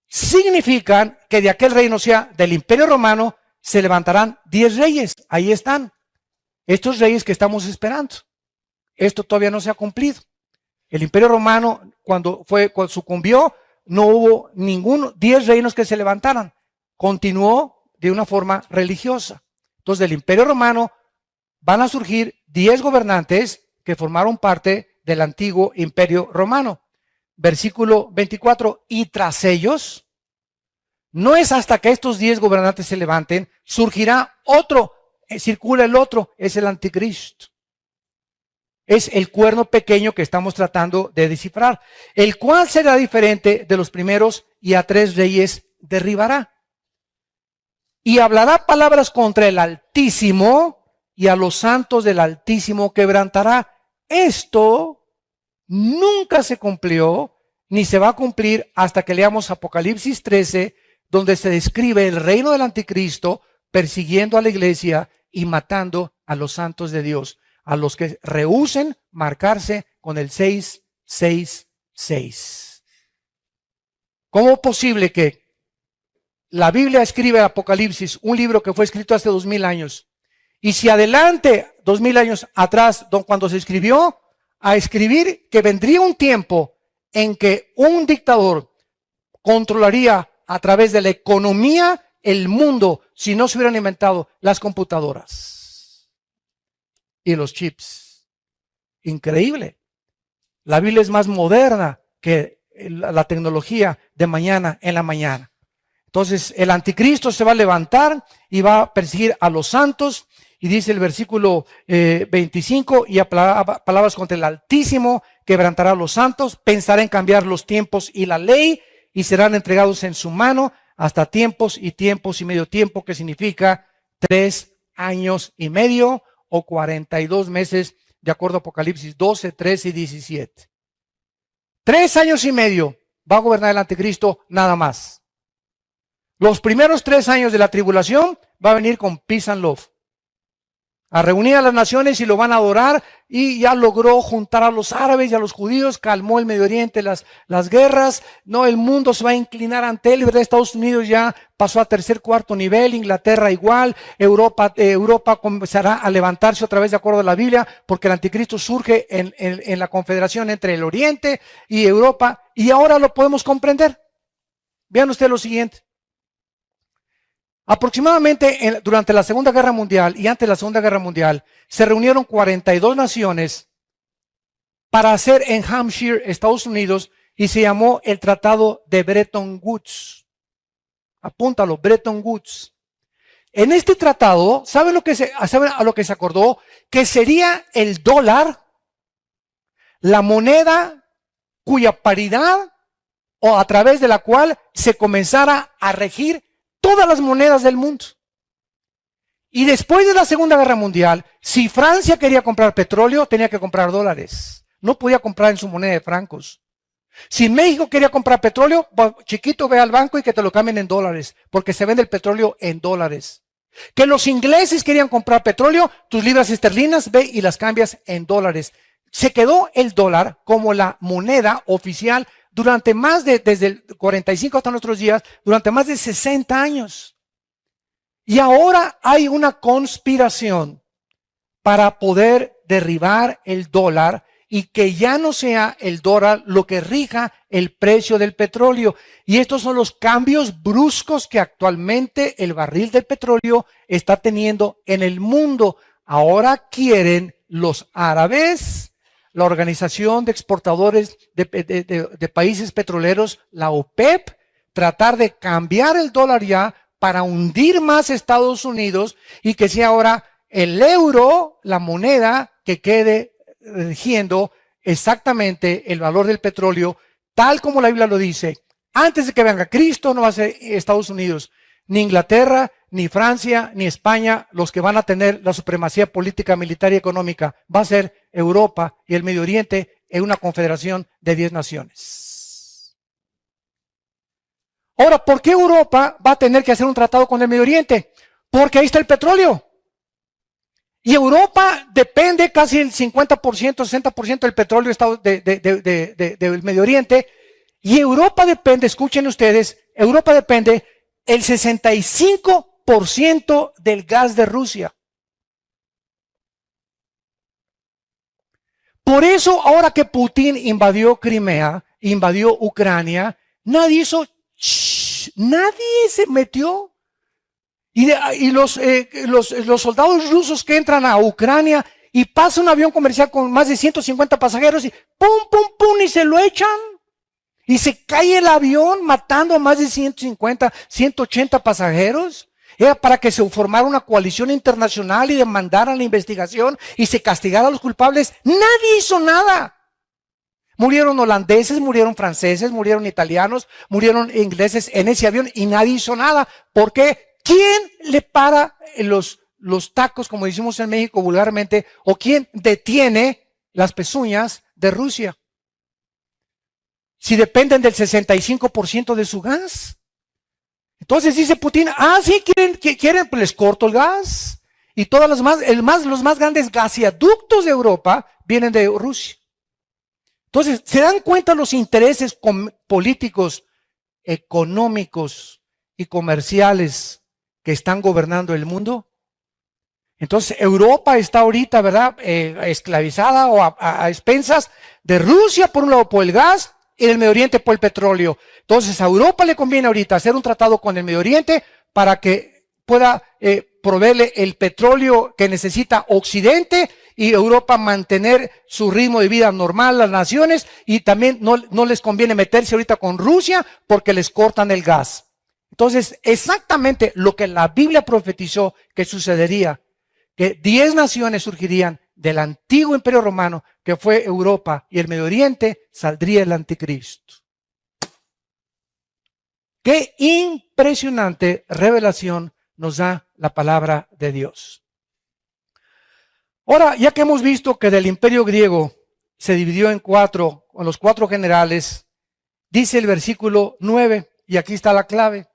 significan que de aquel reino, o sea, del imperio romano, se levantarán 10 reyes. Ahí están. Estos reyes que estamos esperando. Esto todavía no se ha cumplido. El imperio romano, cuando sucumbió, no hubo 10 reinos que se levantaran. Continuó de una forma religiosa. Entonces, del imperio romano van a surgir 10 gobernantes que formaron parte del antiguo imperio romano. Versículo 24, y tras ellos, no es hasta que estos 10 gobernantes se levanten, surgirá otro, circula el otro, es el anticristo. Es el cuerno pequeño que estamos tratando de descifrar, el cual será diferente de los primeros y a 3 reyes derribará. Y hablará palabras contra el Altísimo y a los santos del Altísimo quebrantará. Esto nunca se cumplió ni se va a cumplir hasta que leamos Apocalipsis 13, donde se describe el reino del anticristo persiguiendo a la iglesia y matando a los santos de Dios, a los que rehúsen marcarse con el 666. ¿Cómo es posible que la Biblia escribe Apocalipsis, un libro que fue escrito hace 2000 años, y si adelante 2000 años atrás, cuando se escribió, a escribir que vendría un tiempo en que un dictador controlaría a través de la economía el mundo si no se hubieran inventado las computadoras y los chips? Increíble. La Biblia es más moderna que la tecnología de mañana en la mañana. Entonces, el anticristo se va a levantar y va a perseguir a los santos. Y dice el versículo 25, y a palabras contra el Altísimo quebrantará a los santos, pensará en cambiar los tiempos y la ley, y serán entregados en su mano hasta tiempos y medio tiempo, que significa 3 años y medio o 42 meses, de acuerdo a Apocalipsis 12, 13 y 17. 3 años y medio va a gobernar el anticristo nada más. Los primeros 3 años de la tribulación va a venir con peace and love, a reunir a las naciones y lo van a adorar, y ya logró juntar a los árabes y a los judíos, calmó el Medio Oriente las guerras. No, el mundo se va a inclinar ante él, ¿verdad? Estados Unidos ya pasó a tercer, cuarto nivel, Inglaterra igual, Europa comenzará a levantarse otra vez de acuerdo a la Biblia, porque el anticristo surge en la confederación entre el Oriente y Europa, y ahora lo podemos comprender. Vean ustedes lo siguiente. Aproximadamente durante la Segunda Guerra Mundial y antes de la Segunda Guerra Mundial, se reunieron 42 naciones para hacer en Hampshire, Estados Unidos, y se llamó el Tratado de Bretton Woods. Apúntalo, Bretton Woods. En este tratado, ¿saben a lo que se acordó? Que sería el dólar la moneda cuya paridad o a través de la cual se comenzara a regir todas las monedas del mundo. Y después de la Segunda Guerra Mundial, si Francia quería comprar petróleo, tenía que comprar dólares. No podía comprar en su moneda de francos. Si México quería comprar petróleo, chiquito, ve al banco y que te lo cambien en dólares, porque se vende el petróleo en dólares. Que los ingleses querían comprar petróleo, tus libras esterlinas, ve y las cambias en dólares. Se quedó el dólar como la moneda oficial durante desde el 45 hasta nuestros días, durante más de 60 años. Y ahora hay una conspiración para poder derribar el dólar y que ya no sea el dólar lo que rija el precio del petróleo. Y estos son los cambios bruscos que actualmente el barril del petróleo está teniendo en el mundo. Ahora quieren los árabes, la Organización de Exportadores de Países Petroleros, la OPEP, tratar de cambiar el dólar ya para hundir más Estados Unidos y que sea ahora el euro la moneda que quede rigiendo exactamente el valor del petróleo, tal como la Biblia lo dice. Antes de que venga Cristo, no va a ser Estados Unidos, ni Inglaterra, ni Francia, ni España los que van a tener la supremacía política, militar y económica. Va a ser Europa y el Medio Oriente en una confederación de 10 naciones. Ahora, ¿por qué Europa va a tener que hacer un tratado con el Medio Oriente? Porque ahí está el petróleo. Y Europa depende casi el 50%, 60% del petróleo del Medio Oriente. Y Europa depende, escuchen ustedes, Europa depende el 65% del gas de Rusia. Por eso, ahora que Putin invadió Crimea, invadió Ucrania, nadie se metió. Y los soldados rusos que entran a Ucrania y pasa un avión comercial con más de 150 pasajeros y pum, pum, pum, y se lo echan. Y se cae el avión matando a más de 150, 180 pasajeros. Era para que se formara una coalición internacional y demandaran la investigación y se castigara a los culpables. Nadie hizo nada. Murieron holandeses, murieron franceses, murieron italianos, murieron ingleses en ese avión y nadie hizo nada. ¿Por qué? ¿Quién le para los tacos, como decimos en México vulgarmente, o quién detiene las pezuñas de Rusia? Si dependen del 65% de su gas. Entonces dice Putin, sí, quieren, pues les corto el gas. Y todas los más grandes gasoductos de Europa vienen de Rusia. Entonces, ¿se dan cuenta los intereses políticos, económicos y comerciales que están gobernando el mundo? Entonces, Europa está ahorita, ¿verdad?, esclavizada o a expensas de Rusia por un lado por el gas y del Medio Oriente por el petróleo. Entonces, a Europa le conviene ahorita hacer un tratado con el Medio Oriente para que pueda proveerle el petróleo que necesita Occidente y Europa mantener su ritmo de vida normal, las naciones, y también no les conviene meterse ahorita con Rusia porque les cortan el gas. Entonces, exactamente lo que la Biblia profetizó que sucedería, que 10 naciones surgirían del antiguo imperio romano, que fue Europa y el Medio Oriente, saldría el anticristo. Qué impresionante revelación nos da la palabra de Dios. Ahora, ya que hemos visto que del imperio griego se dividió en los 4 generales, dice el versículo 9, y aquí está la clave,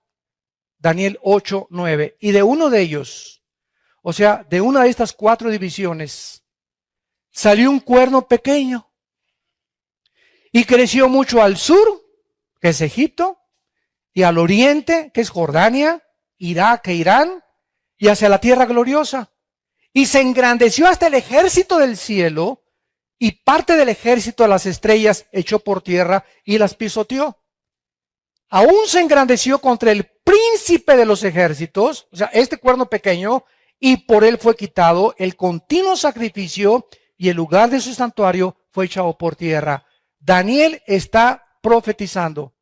Daniel 8, 9, y de uno de ellos, o sea, de una de estas 4 divisiones, salió un cuerno pequeño y creció mucho al sur, que es Egipto, y al oriente, que es Jordania, Irak e Irán, y hacia la tierra gloriosa. Y se engrandeció hasta el ejército del cielo, y parte del ejército de las estrellas echó por tierra y las pisoteó. Aún se engrandeció contra el príncipe de los ejércitos, o sea, este cuerno pequeño, y por él fue quitado el continuo sacrificio y el lugar de su santuario fue echado por tierra. Daniel está profetizando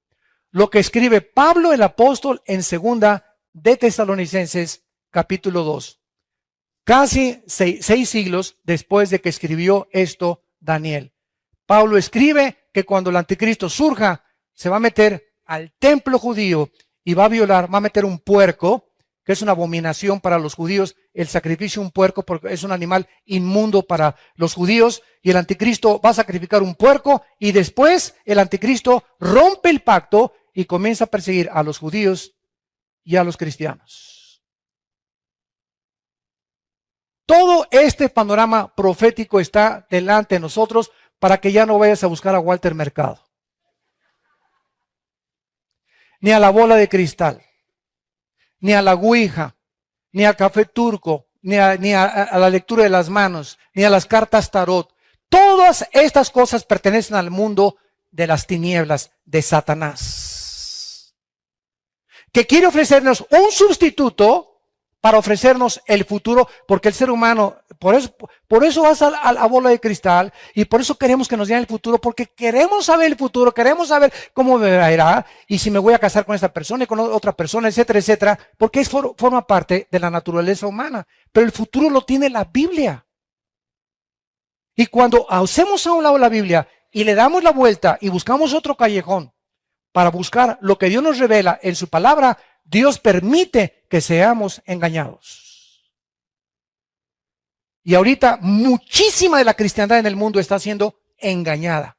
lo que escribe Pablo el apóstol en 2 de Tesalonicenses capítulo 2. Casi 6 siglos después de que escribió esto Daniel. Pablo escribe que cuando el anticristo surja, se va a meter al templo judío y va a violar, va a meter un puerco, que es una abominación para los judíos, el sacrificio de un puerco porque es un animal inmundo para los judíos, y el anticristo va a sacrificar un puerco, y después el anticristo rompe el pacto y comienza a perseguir a los judíos y a los cristianos. Todo este panorama profético está delante de nosotros para que ya no vayas a buscar a Walter Mercado, ni a la bola de cristal, ni a la ouija, ni al café turco, ni a la lectura de las manos, ni a las cartas tarot. Todas estas cosas pertenecen al mundo de las tinieblas, de Satanás, que quiere ofrecernos un sustituto para ofrecernos el futuro, porque el ser humano, por eso vas a la bola de cristal, y por eso queremos que nos digan el futuro, porque queremos saber el futuro, queremos saber cómo me irá, y si me voy a casar con esta persona y con otra persona, etcétera, etcétera, porque forma parte de la naturaleza humana. Pero el futuro lo tiene la Biblia. Y cuando hacemos a un lado la Biblia y le damos la vuelta y buscamos otro callejón para buscar lo que Dios nos revela en su palabra, Dios permite que seamos engañados. Y ahorita muchísima de la cristiandad en el mundo está siendo engañada,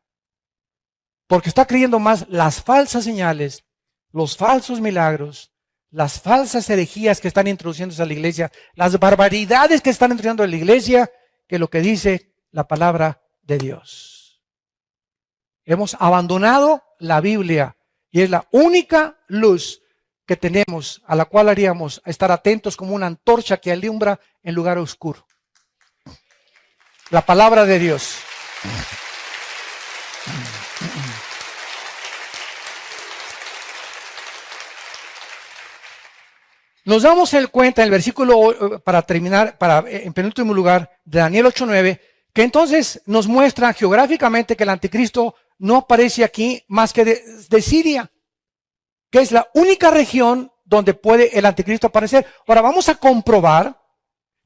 porque está creyendo más las falsas señales, los falsos milagros, las falsas herejías que están introduciéndose a la iglesia, las barbaridades que están introduciendo a la iglesia, que lo que dice la palabra de Dios. Hemos abandonado la Biblia y es la única luz que tenemos, a la cual haríamos estar atentos como una antorcha que alumbra en lugar oscuro. La palabra de Dios. Nos damos cuenta en el versículo, para terminar, en penúltimo lugar, de Daniel 8:9, que entonces nos muestra geográficamente que el anticristo no aparece aquí más que de Siria, que es la única región donde puede el anticristo aparecer. Ahora vamos a comprobar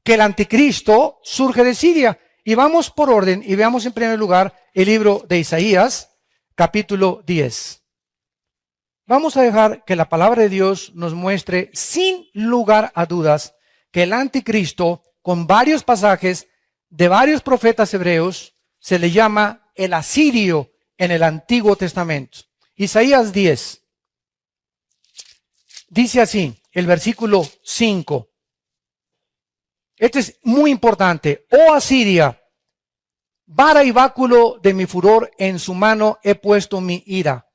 que el anticristo surge de Siria. Y vamos por orden y veamos en primer lugar el libro de Isaías, capítulo 10. Vamos a dejar que la palabra de Dios nos muestre sin lugar a dudas que el anticristo, con varios pasajes de varios profetas hebreos, se le llama el asirio en el Antiguo Testamento. Isaías 10. Dice así, el versículo 5. Este es muy importante. Oh Asiria, vara y báculo de mi furor, en su mano he puesto mi ira.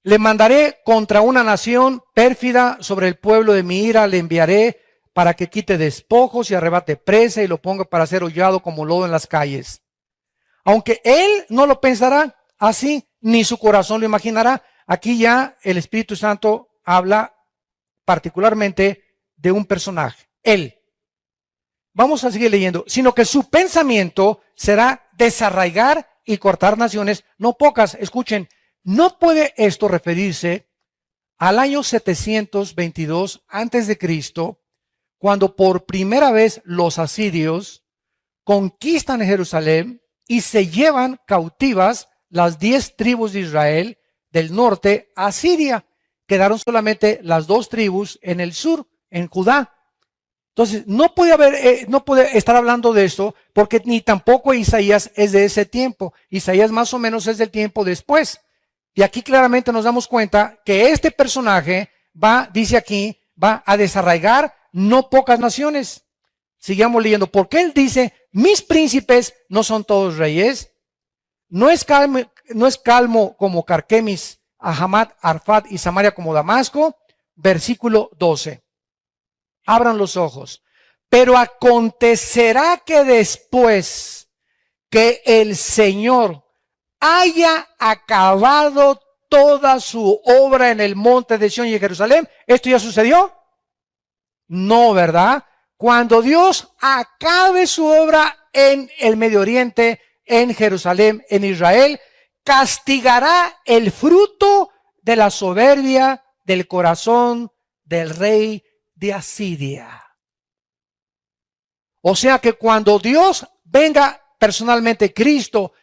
Le mandaré contra una nación pérfida, sobre el pueblo de mi ira le enviaré para que quite despojos y arrebate presa y lo ponga para ser hollado como lodo en las calles. Aunque él no lo pensará así, ni su corazón lo imaginará. Aquí ya el Espíritu Santo habla particularmente de un personaje, él. Vamos a seguir leyendo. Sino que su pensamiento será desarraigar y cortar naciones, no pocas. Escuchen, no puede esto referirse al año 722 antes de Cristo, cuando por primera vez los asirios conquistan Jerusalén y se llevan cautivas las 10 tribus de Israel del norte a Siria. Quedaron solamente las 2 tribus en el sur, en Judá. Entonces, no puede estar hablando de esto, porque ni tampoco Isaías es de ese tiempo. Isaías más o menos es del tiempo después. Y aquí claramente nos damos cuenta que este personaje dice aquí, va a desarraigar no pocas naciones. Sigamos leyendo, porque él dice, mis príncipes no son todos reyes, no es calmo como Carquemis, Hamat, Arfad y Samaria como Damasco. Versículo 12. Abran los ojos. Pero acontecerá que después que el Señor haya acabado toda su obra en el monte de Sión y en Jerusalén, ¿esto ya sucedió? No, ¿verdad? Cuando Dios acabe su obra en el Medio Oriente, en Jerusalén, en Israel, castigará el fruto de la soberbia del corazón del rey de Asiria. O sea que cuando Dios venga personalmente, Cristo,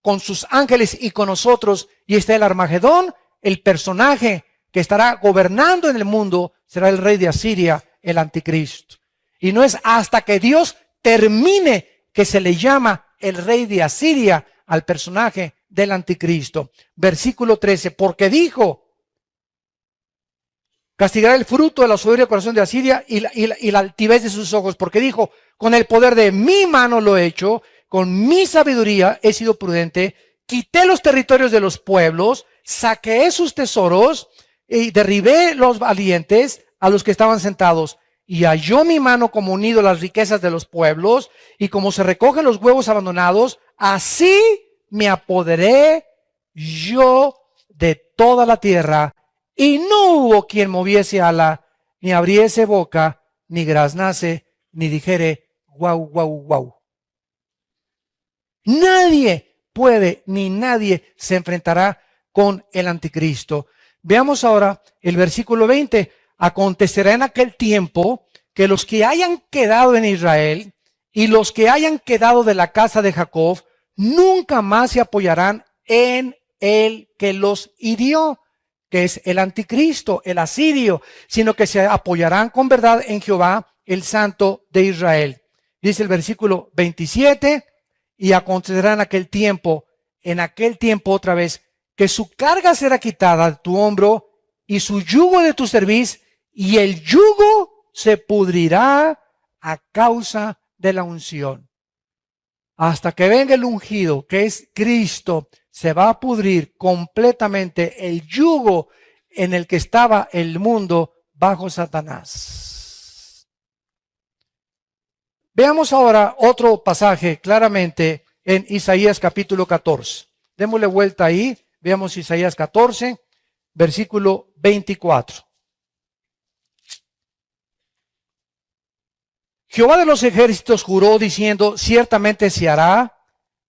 con sus ángeles y con nosotros, y esté el Armagedón, el personaje que estará gobernando en el mundo será el rey de Asiria, el anticristo. Y no es hasta que Dios termine que se le llama el rey de Asiria al personaje del anticristo. Versículo 13, porque dijo: castigará el fruto de la soberbia del corazón de Asiria y la altivez de sus ojos, porque dijo: con el poder de mi mano lo he hecho, con mi sabiduría he sido prudente, quité los territorios de los pueblos, saqué sus tesoros y derribé los valientes a los que estaban sentados. Y halló mi mano como unido las riquezas de los pueblos, y como se recogen los huevos abandonados, así me apoderé yo de toda la tierra, y no hubo quien moviese ala, ni abriese boca, ni graznase, ni dijere: guau, guau, guau. Nadie puede, ni nadie se enfrentará con el anticristo. Veamos ahora el versículo 20. Acontecerá en aquel tiempo que los que hayan quedado en Israel y los que hayan quedado de la casa de Jacob nunca más se apoyarán en el que los hirió, que es el anticristo, el asirio, sino que se apoyarán con verdad en Jehová, el Santo de Israel. Dice el versículo 27, y acontecerá en aquel tiempo otra vez, que su carga será quitada de tu hombro y su yugo de tu cerviz, y el yugo se pudrirá a causa de la unción. Hasta que venga el ungido, que es Cristo, se va a pudrir completamente el yugo en el que estaba el mundo bajo Satanás. Veamos ahora otro pasaje claramente en Isaías capítulo 14. Démosle vuelta ahí, veamos Isaías 14, versículo 24. Jehová de los ejércitos juró diciendo: ciertamente se hará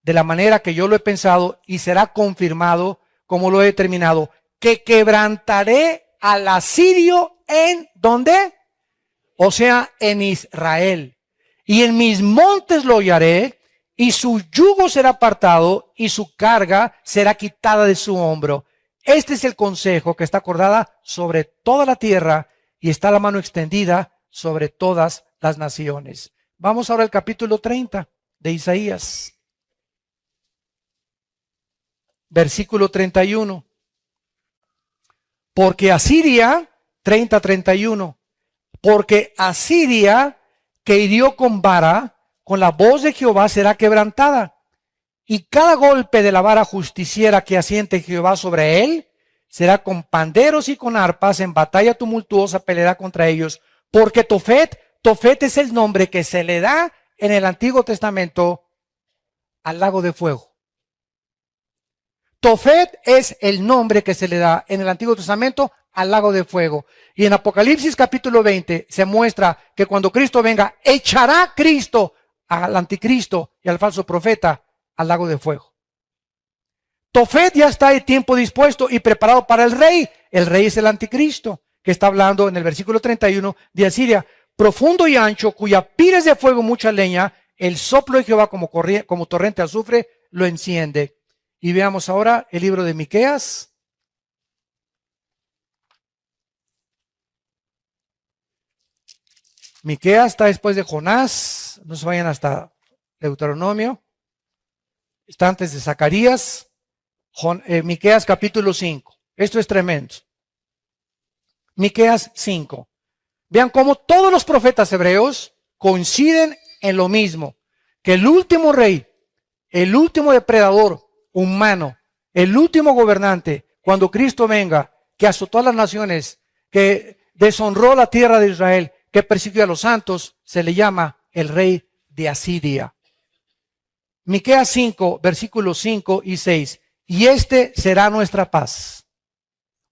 de la manera que yo lo he pensado y será confirmado como lo he determinado, que quebrantaré al asirio en ¿dónde? O sea, en Israel. Y en mis montes lo hollaré, y su yugo será apartado y su carga será quitada de su hombro. Este es el consejo que está acordada sobre toda la tierra y está la mano extendida sobre todas las naciones. Vamos ahora al capítulo 30 de Isaías. Versículo 31. Porque Asiria, 30:31, porque Asiria que hirió con vara, con la voz de Jehová será quebrantada. Y cada golpe de la vara justiciera que asiente Jehová sobre él, será con panderos y con arpas, en batalla tumultuosa peleará contra ellos. Porque Tofet es el nombre que se le da en el Antiguo Testamento al lago de fuego. Tofet es el nombre que se le da en el Antiguo Testamento al lago de fuego. Y en Apocalipsis capítulo 20 se muestra que cuando Cristo venga, echará Cristo al anticristo y al falso profeta al lago de fuego. Tofet ya está el tiempo dispuesto y preparado para el rey. El rey es el anticristo, que está hablando en el versículo 31 de Asiria. Profundo y ancho, cuya pira es de fuego mucha leña, el soplo de Jehová como torrente de azufre lo enciende. Y veamos ahora el libro de Miqueas. Miqueas está después de Jonás, no se vayan hasta Deuteronomio, está antes de Zacarías. Miqueas capítulo 5, esto es tremendo. Miqueas 5. Vean cómo todos los profetas hebreos coinciden en lo mismo, que el último rey, el último depredador humano, el último gobernante, cuando Cristo venga, que azotó a las naciones, que deshonró la tierra de Israel, que persiguió a los santos, se le llama el rey de Asiria. Miqueas 5, versículos 5 y 6. Y este será nuestra paz.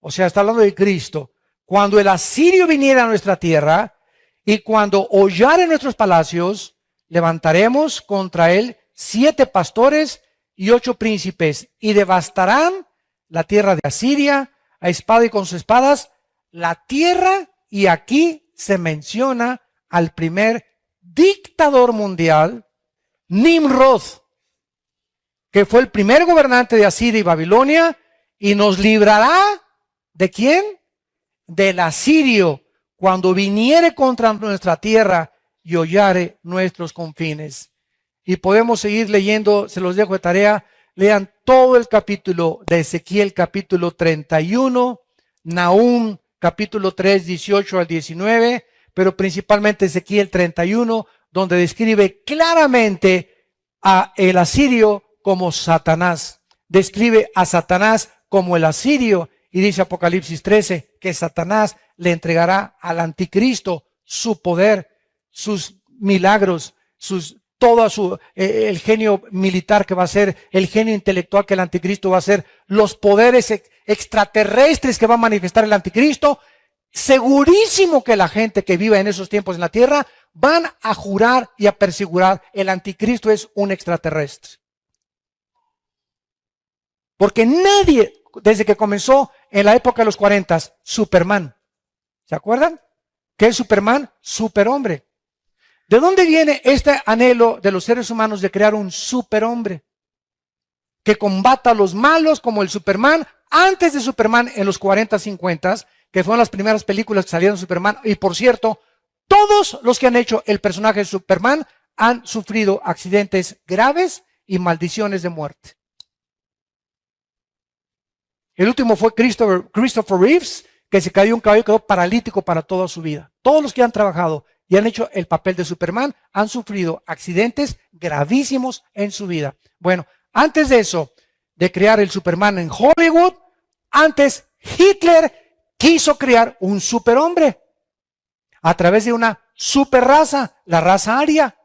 O sea, está hablando de Cristo. Cuando el asirio viniera a nuestra tierra y cuando hollare nuestros palacios, levantaremos contra él 7 pastores y 8 príncipes, y devastarán la tierra de Asiria a espada y con sus espadas, la tierra, y aquí se menciona al primer dictador mundial, Nimrod, que fue el primer gobernante de Asiria y Babilonia, y nos librará, ¿de quién? Del asirio, cuando viniere contra nuestra tierra y hollare nuestros confines. Y podemos seguir leyendo, se los dejo de tarea, lean todo el capítulo de Ezequiel, capítulo 31, Nahum, capítulo 3, 18 al 19, pero principalmente Ezequiel 31, donde describe claramente a el asirio como Satanás. Describe a Satanás como el asirio, y dice Apocalipsis 13 que Satanás le entregará al anticristo su poder, sus milagros, el genio militar que va a ser, el genio intelectual que el anticristo va a ser, los poderes extraterrestres que va a manifestar el anticristo. Segurísimo que la gente que viva en esos tiempos en la tierra van a jurar y a persegurar el anticristo es un extraterrestre. Porque nadie, desde que comenzó en la época de los 40, Superman, ¿se acuerdan? ¿Qué es Superman? Superhombre. ¿De dónde viene este anhelo de los seres humanos de crear un superhombre que combata a los malos como el Superman? Antes de Superman, en los 40, 50, que fueron las primeras películas que salieron de Superman, y por cierto, todos los que han hecho el personaje de Superman han sufrido accidentes graves y maldiciones de muerte. El último fue Christopher Reeves, que se cayó un caballo y quedó paralítico para toda su vida. Todos los que han trabajado y han hecho el papel de Superman han sufrido accidentes gravísimos en su vida. Bueno, antes de eso, de crear el Superman en Hollywood, antes Hitler quiso crear un superhombre a través de una superraza, la raza aria,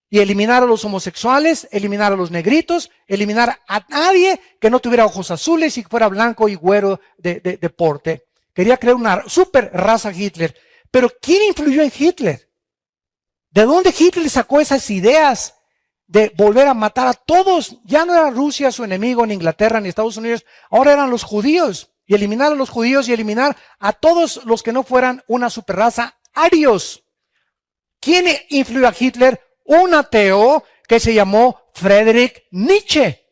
y eliminar a los homosexuales, eliminar a los negritos, eliminar a nadie que no tuviera ojos azules y fuera blanco y güero de porte. Quería crear una super raza Hitler. Pero ¿quién influyó en Hitler? ¿De dónde Hitler sacó esas ideas de volver a matar a todos? Ya no era Rusia su enemigo, ni Inglaterra, ni Estados Unidos. Ahora eran los judíos. Y eliminar a los judíos y eliminar a todos los que no fueran una superraza arios. ¿Quién influyó a Hitler? Un ateo que se llamó Friedrich Nietzsche,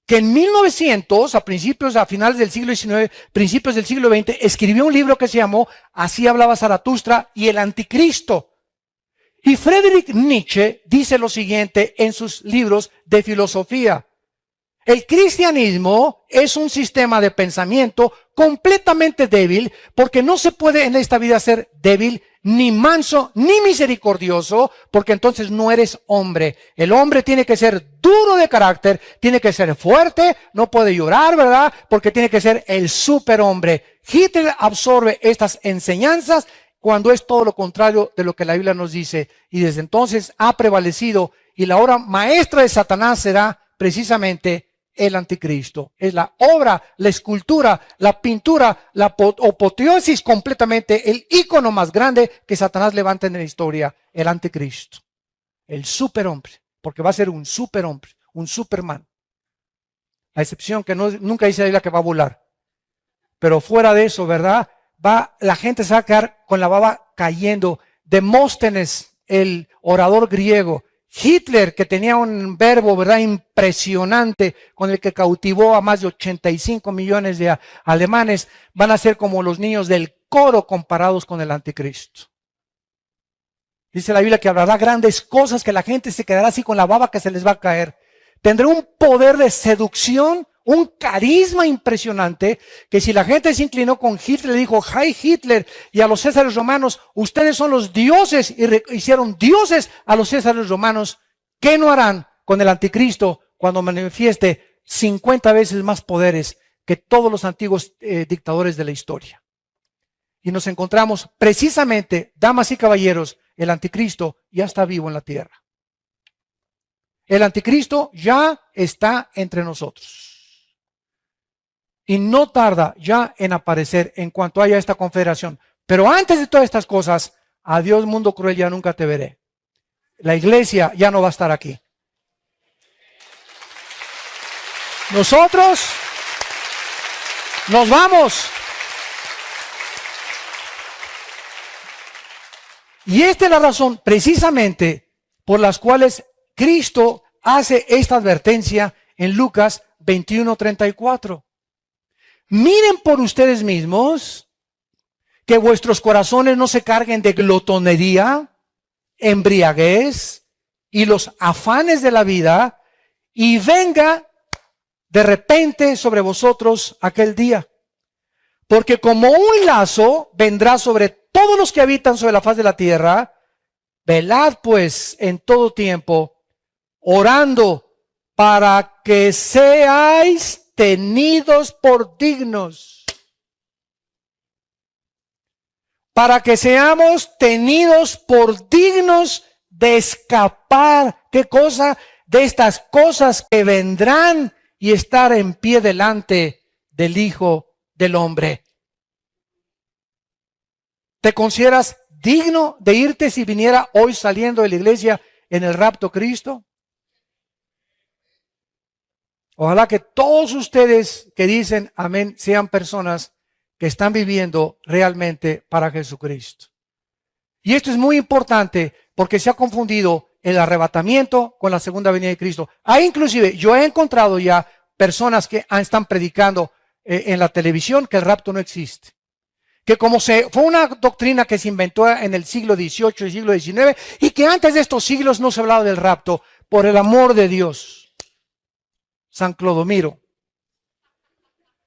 que en 1900, a finales del siglo XIX, principios del siglo XX, escribió un libro que se llamó Así hablaba Zaratustra y el Anticristo. Y Friedrich Nietzsche dice lo siguiente en sus libros de filosofía: el cristianismo es un sistema de pensamiento completamente débil, porque no se puede en esta vida ser débil, ni manso, ni misericordioso, porque entonces no eres hombre. El hombre tiene que ser duro de carácter, tiene que ser fuerte, no puede llorar, ¿verdad? Porque tiene que ser el superhombre. Hitler absorbe estas enseñanzas cuando es todo lo contrario de lo que la Biblia nos dice. Y desde entonces ha prevalecido, y la obra maestra de Satanás será precisamente el anticristo. Es la obra, la escultura, la pintura, la apoteosis completamente, el ícono más grande que Satanás levanta en la historia, el anticristo. El superhombre, porque va a ser un superhombre, un Superman. A excepción que nunca dice la Biblia que va a volar. Pero fuera de eso, ¿verdad? La gente se va a quedar con la baba cayendo. Demóstenes, el orador griego, Hitler, que tenía un verbo, ¿verdad?, impresionante, con el que cautivó a más de 85 millones de alemanes, van a ser como los niños del coro comparados con el anticristo. Dice la Biblia que hablará grandes cosas, que la gente se quedará así con la baba que se les va a caer. Tendrá un poder de seducción, un carisma impresionante, que si la gente se inclinó con Hitler, le dijo, ¡Hi Hitler! Y a los césares romanos, ustedes son los dioses, y hicieron dioses a los césares romanos. ¿Qué no harán con el anticristo cuando manifieste 50 veces más poderes que todos los antiguos dictadores de la historia? Y nos encontramos precisamente, damas y caballeros, el anticristo ya está vivo en la tierra. El anticristo ya está entre nosotros. Y no tarda ya en aparecer en cuanto haya esta confederación. Pero antes de todas estas cosas, adiós mundo cruel, ya nunca te veré. La iglesia ya no va a estar aquí. Nosotros nos vamos. Y esta es la razón precisamente por las cuales Cristo hace esta advertencia en Lucas 21:34. Miren por ustedes mismos que vuestros corazones no se carguen de glotonería, embriaguez y los afanes de la vida, y venga de repente sobre vosotros aquel día. Porque como un lazo vendrá sobre todos los que habitan sobre la faz de la tierra. Velad pues en todo tiempo, orando para que seáis tenidos por dignos. Para que seamos tenidos por dignos de escapar. ¿Qué cosa? De estas cosas que vendrán y estar en pie delante del Hijo del Hombre. ¿Te consideras digno de irte si viniera hoy saliendo de la iglesia en el rapto Cristo? Ojalá que todos ustedes que dicen amén sean personas que están viviendo realmente para Jesucristo. Y esto es muy importante porque se ha confundido el arrebatamiento con la segunda venida de Cristo. Hay inclusive, yo he encontrado ya personas que están predicando en la televisión que el rapto no existe. Que fue una doctrina que se inventó en el siglo XVIII y siglo XIX y que antes de estos siglos no se hablaba del rapto, por el amor de Dios. San Clodomiro.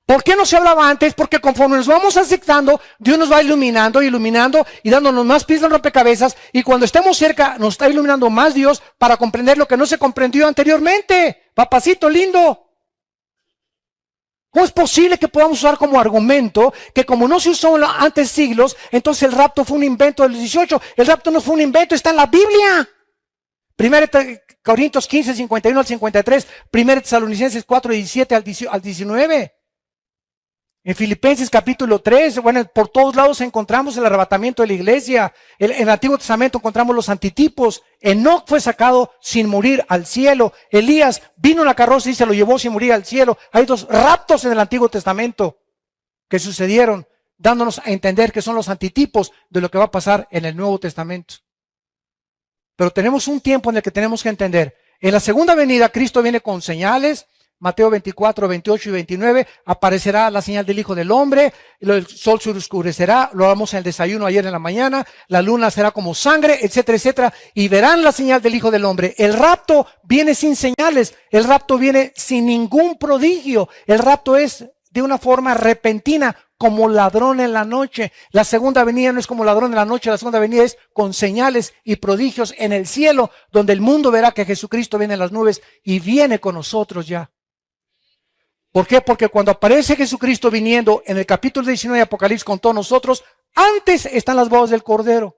¿Por qué no se hablaba antes? Porque conforme nos vamos aceptando, Dios nos va iluminando y dándonos más piezas en rompecabezas, y cuando estemos cerca nos está iluminando más Dios para comprender lo que no se comprendió anteriormente. Papacito lindo. ¿Cómo es posible que podamos usar como argumento que como no se usó antes siglos, entonces el rapto fue un invento del 18? El rapto no fue un invento, está en la Biblia. 1 Corintios 15, 51 al 53, 1 Tesalonicenses 4, 17 al 19. En Filipenses capítulo 3, bueno, por todos lados encontramos el arrebatamiento de la iglesia. En el Antiguo Testamento encontramos los antitipos. Enoc fue sacado sin morir al cielo. Elías vino en la carroza y se lo llevó sin morir al cielo. Hay dos raptos en el Antiguo Testamento que sucedieron, dándonos a entender que son los antitipos de lo que va a pasar en el Nuevo Testamento. Pero tenemos un tiempo en el que tenemos que entender. En la segunda venida, Cristo viene con señales. Mateo 24, 28 y 29, aparecerá la señal del Hijo del Hombre, el sol se oscurecerá, lo hablamos en el desayuno ayer en la mañana, la luna será como sangre, etcétera, etcétera, y verán la señal del Hijo del Hombre. El rapto viene sin señales, el rapto viene sin ningún prodigio, el rapto es de una forma repentina, como ladrón en la noche. La segunda venida no es como ladrón en la noche, la segunda venida es con señales y prodigios en el cielo, donde el mundo verá que Jesucristo viene en las nubes y viene con nosotros ya. ¿Por qué? Porque cuando aparece Jesucristo viniendo en el capítulo 19 de Apocalipsis con todos nosotros, antes están las bodas del Cordero.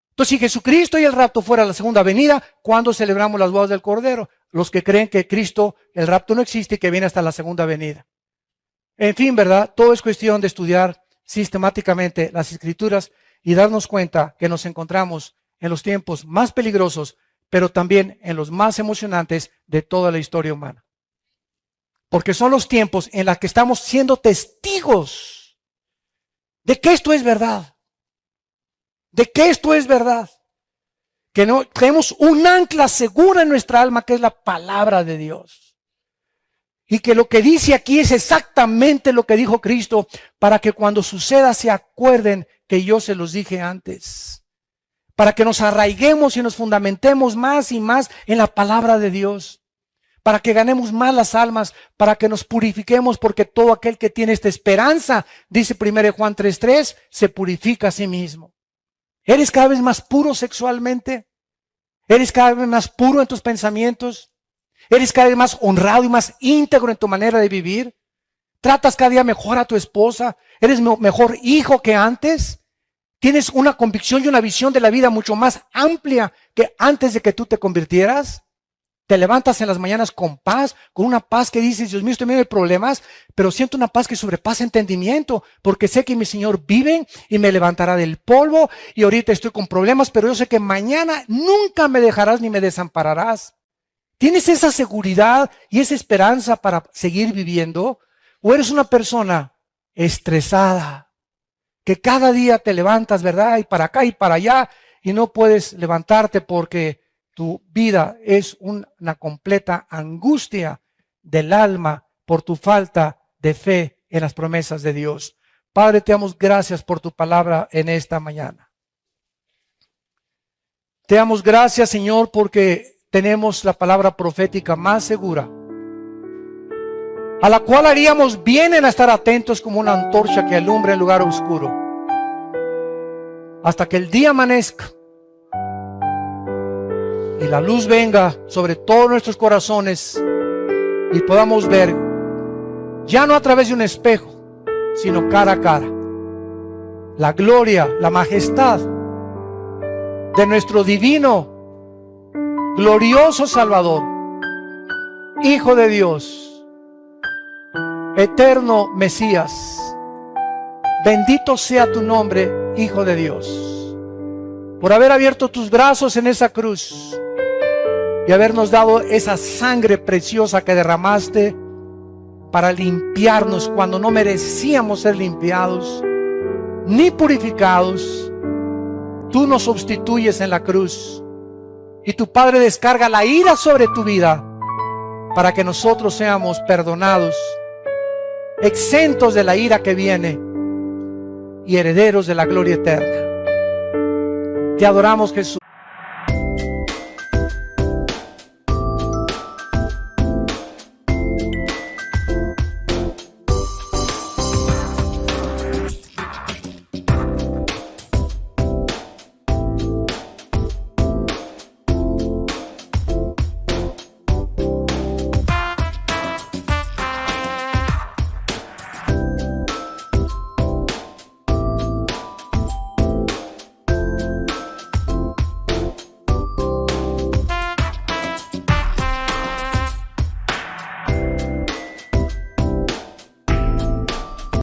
Entonces, si Jesucristo y el rapto fuera la segunda venida, ¿cuándo celebramos las bodas del Cordero? Los que creen que Cristo, el rapto no existe y que viene hasta la segunda venida. En fin, ¿verdad? Todo es cuestión de estudiar sistemáticamente las Escrituras y darnos cuenta que nos encontramos en los tiempos más peligrosos, pero también en los más emocionantes de toda la historia humana. Porque son los tiempos en los que estamos siendo testigos de que esto es verdad. De que esto es verdad. Que no tenemos un ancla segura en nuestra alma, que es la palabra de Dios. Y que lo que dice aquí es exactamente lo que dijo Cristo, para que cuando suceda se acuerden que yo se los dije antes. Para que nos arraiguemos y nos fundamentemos más y más en la palabra de Dios. Para que ganemos más las almas, para que nos purifiquemos, porque todo aquel que tiene esta esperanza, dice 1 Juan 3:3, se purifica a sí mismo. ¿Eres cada vez más puro sexualmente? ¿Eres cada vez más puro en tus pensamientos? ¿Eres cada vez más honrado y más íntegro en tu manera de vivir? ¿Tratas cada día mejor a tu esposa? ¿Eres mejor hijo que antes? ¿Tienes una convicción y una visión de la vida mucho más amplia que antes de que tú te convirtieras? Te levantas en las mañanas con paz, con una paz que dices, Dios mío, estoy en medio de problemas, pero siento una paz que sobrepasa entendimiento, porque sé que mi Señor vive y me levantará del polvo, y ahorita estoy con problemas, pero yo sé que mañana nunca me dejarás ni me desampararás. ¿Tienes esa seguridad y esa esperanza para seguir viviendo? ¿O eres una persona estresada, que cada día te levantas, ¿verdad? Y para acá y para allá, y no puedes levantarte porque tu vida es una completa angustia del alma por tu falta de fe en las promesas de Dios. Padre, te damos gracias por tu palabra en esta mañana. Te damos gracias, Señor, porque tenemos la palabra profética más segura, a la cual haríamos bien en estar atentos como una antorcha que alumbra el lugar oscuro, hasta que el día amanezca y la luz venga sobre todos nuestros corazones y podamos ver, ya no a través de un espejo, sino cara a cara, la gloria, la majestad de nuestro divino, glorioso Salvador, Hijo de Dios, eterno Mesías. Bendito sea tu nombre, Hijo de Dios, por haber abierto tus brazos en esa cruz y habernos dado esa sangre preciosa que derramaste para limpiarnos cuando no merecíamos ser limpiados ni purificados. Tú nos sustituyes en la cruz y tu Padre descarga la ira sobre tu vida para que nosotros seamos perdonados, exentos de la ira que viene y herederos de la gloria eterna. Te adoramos, Jesús.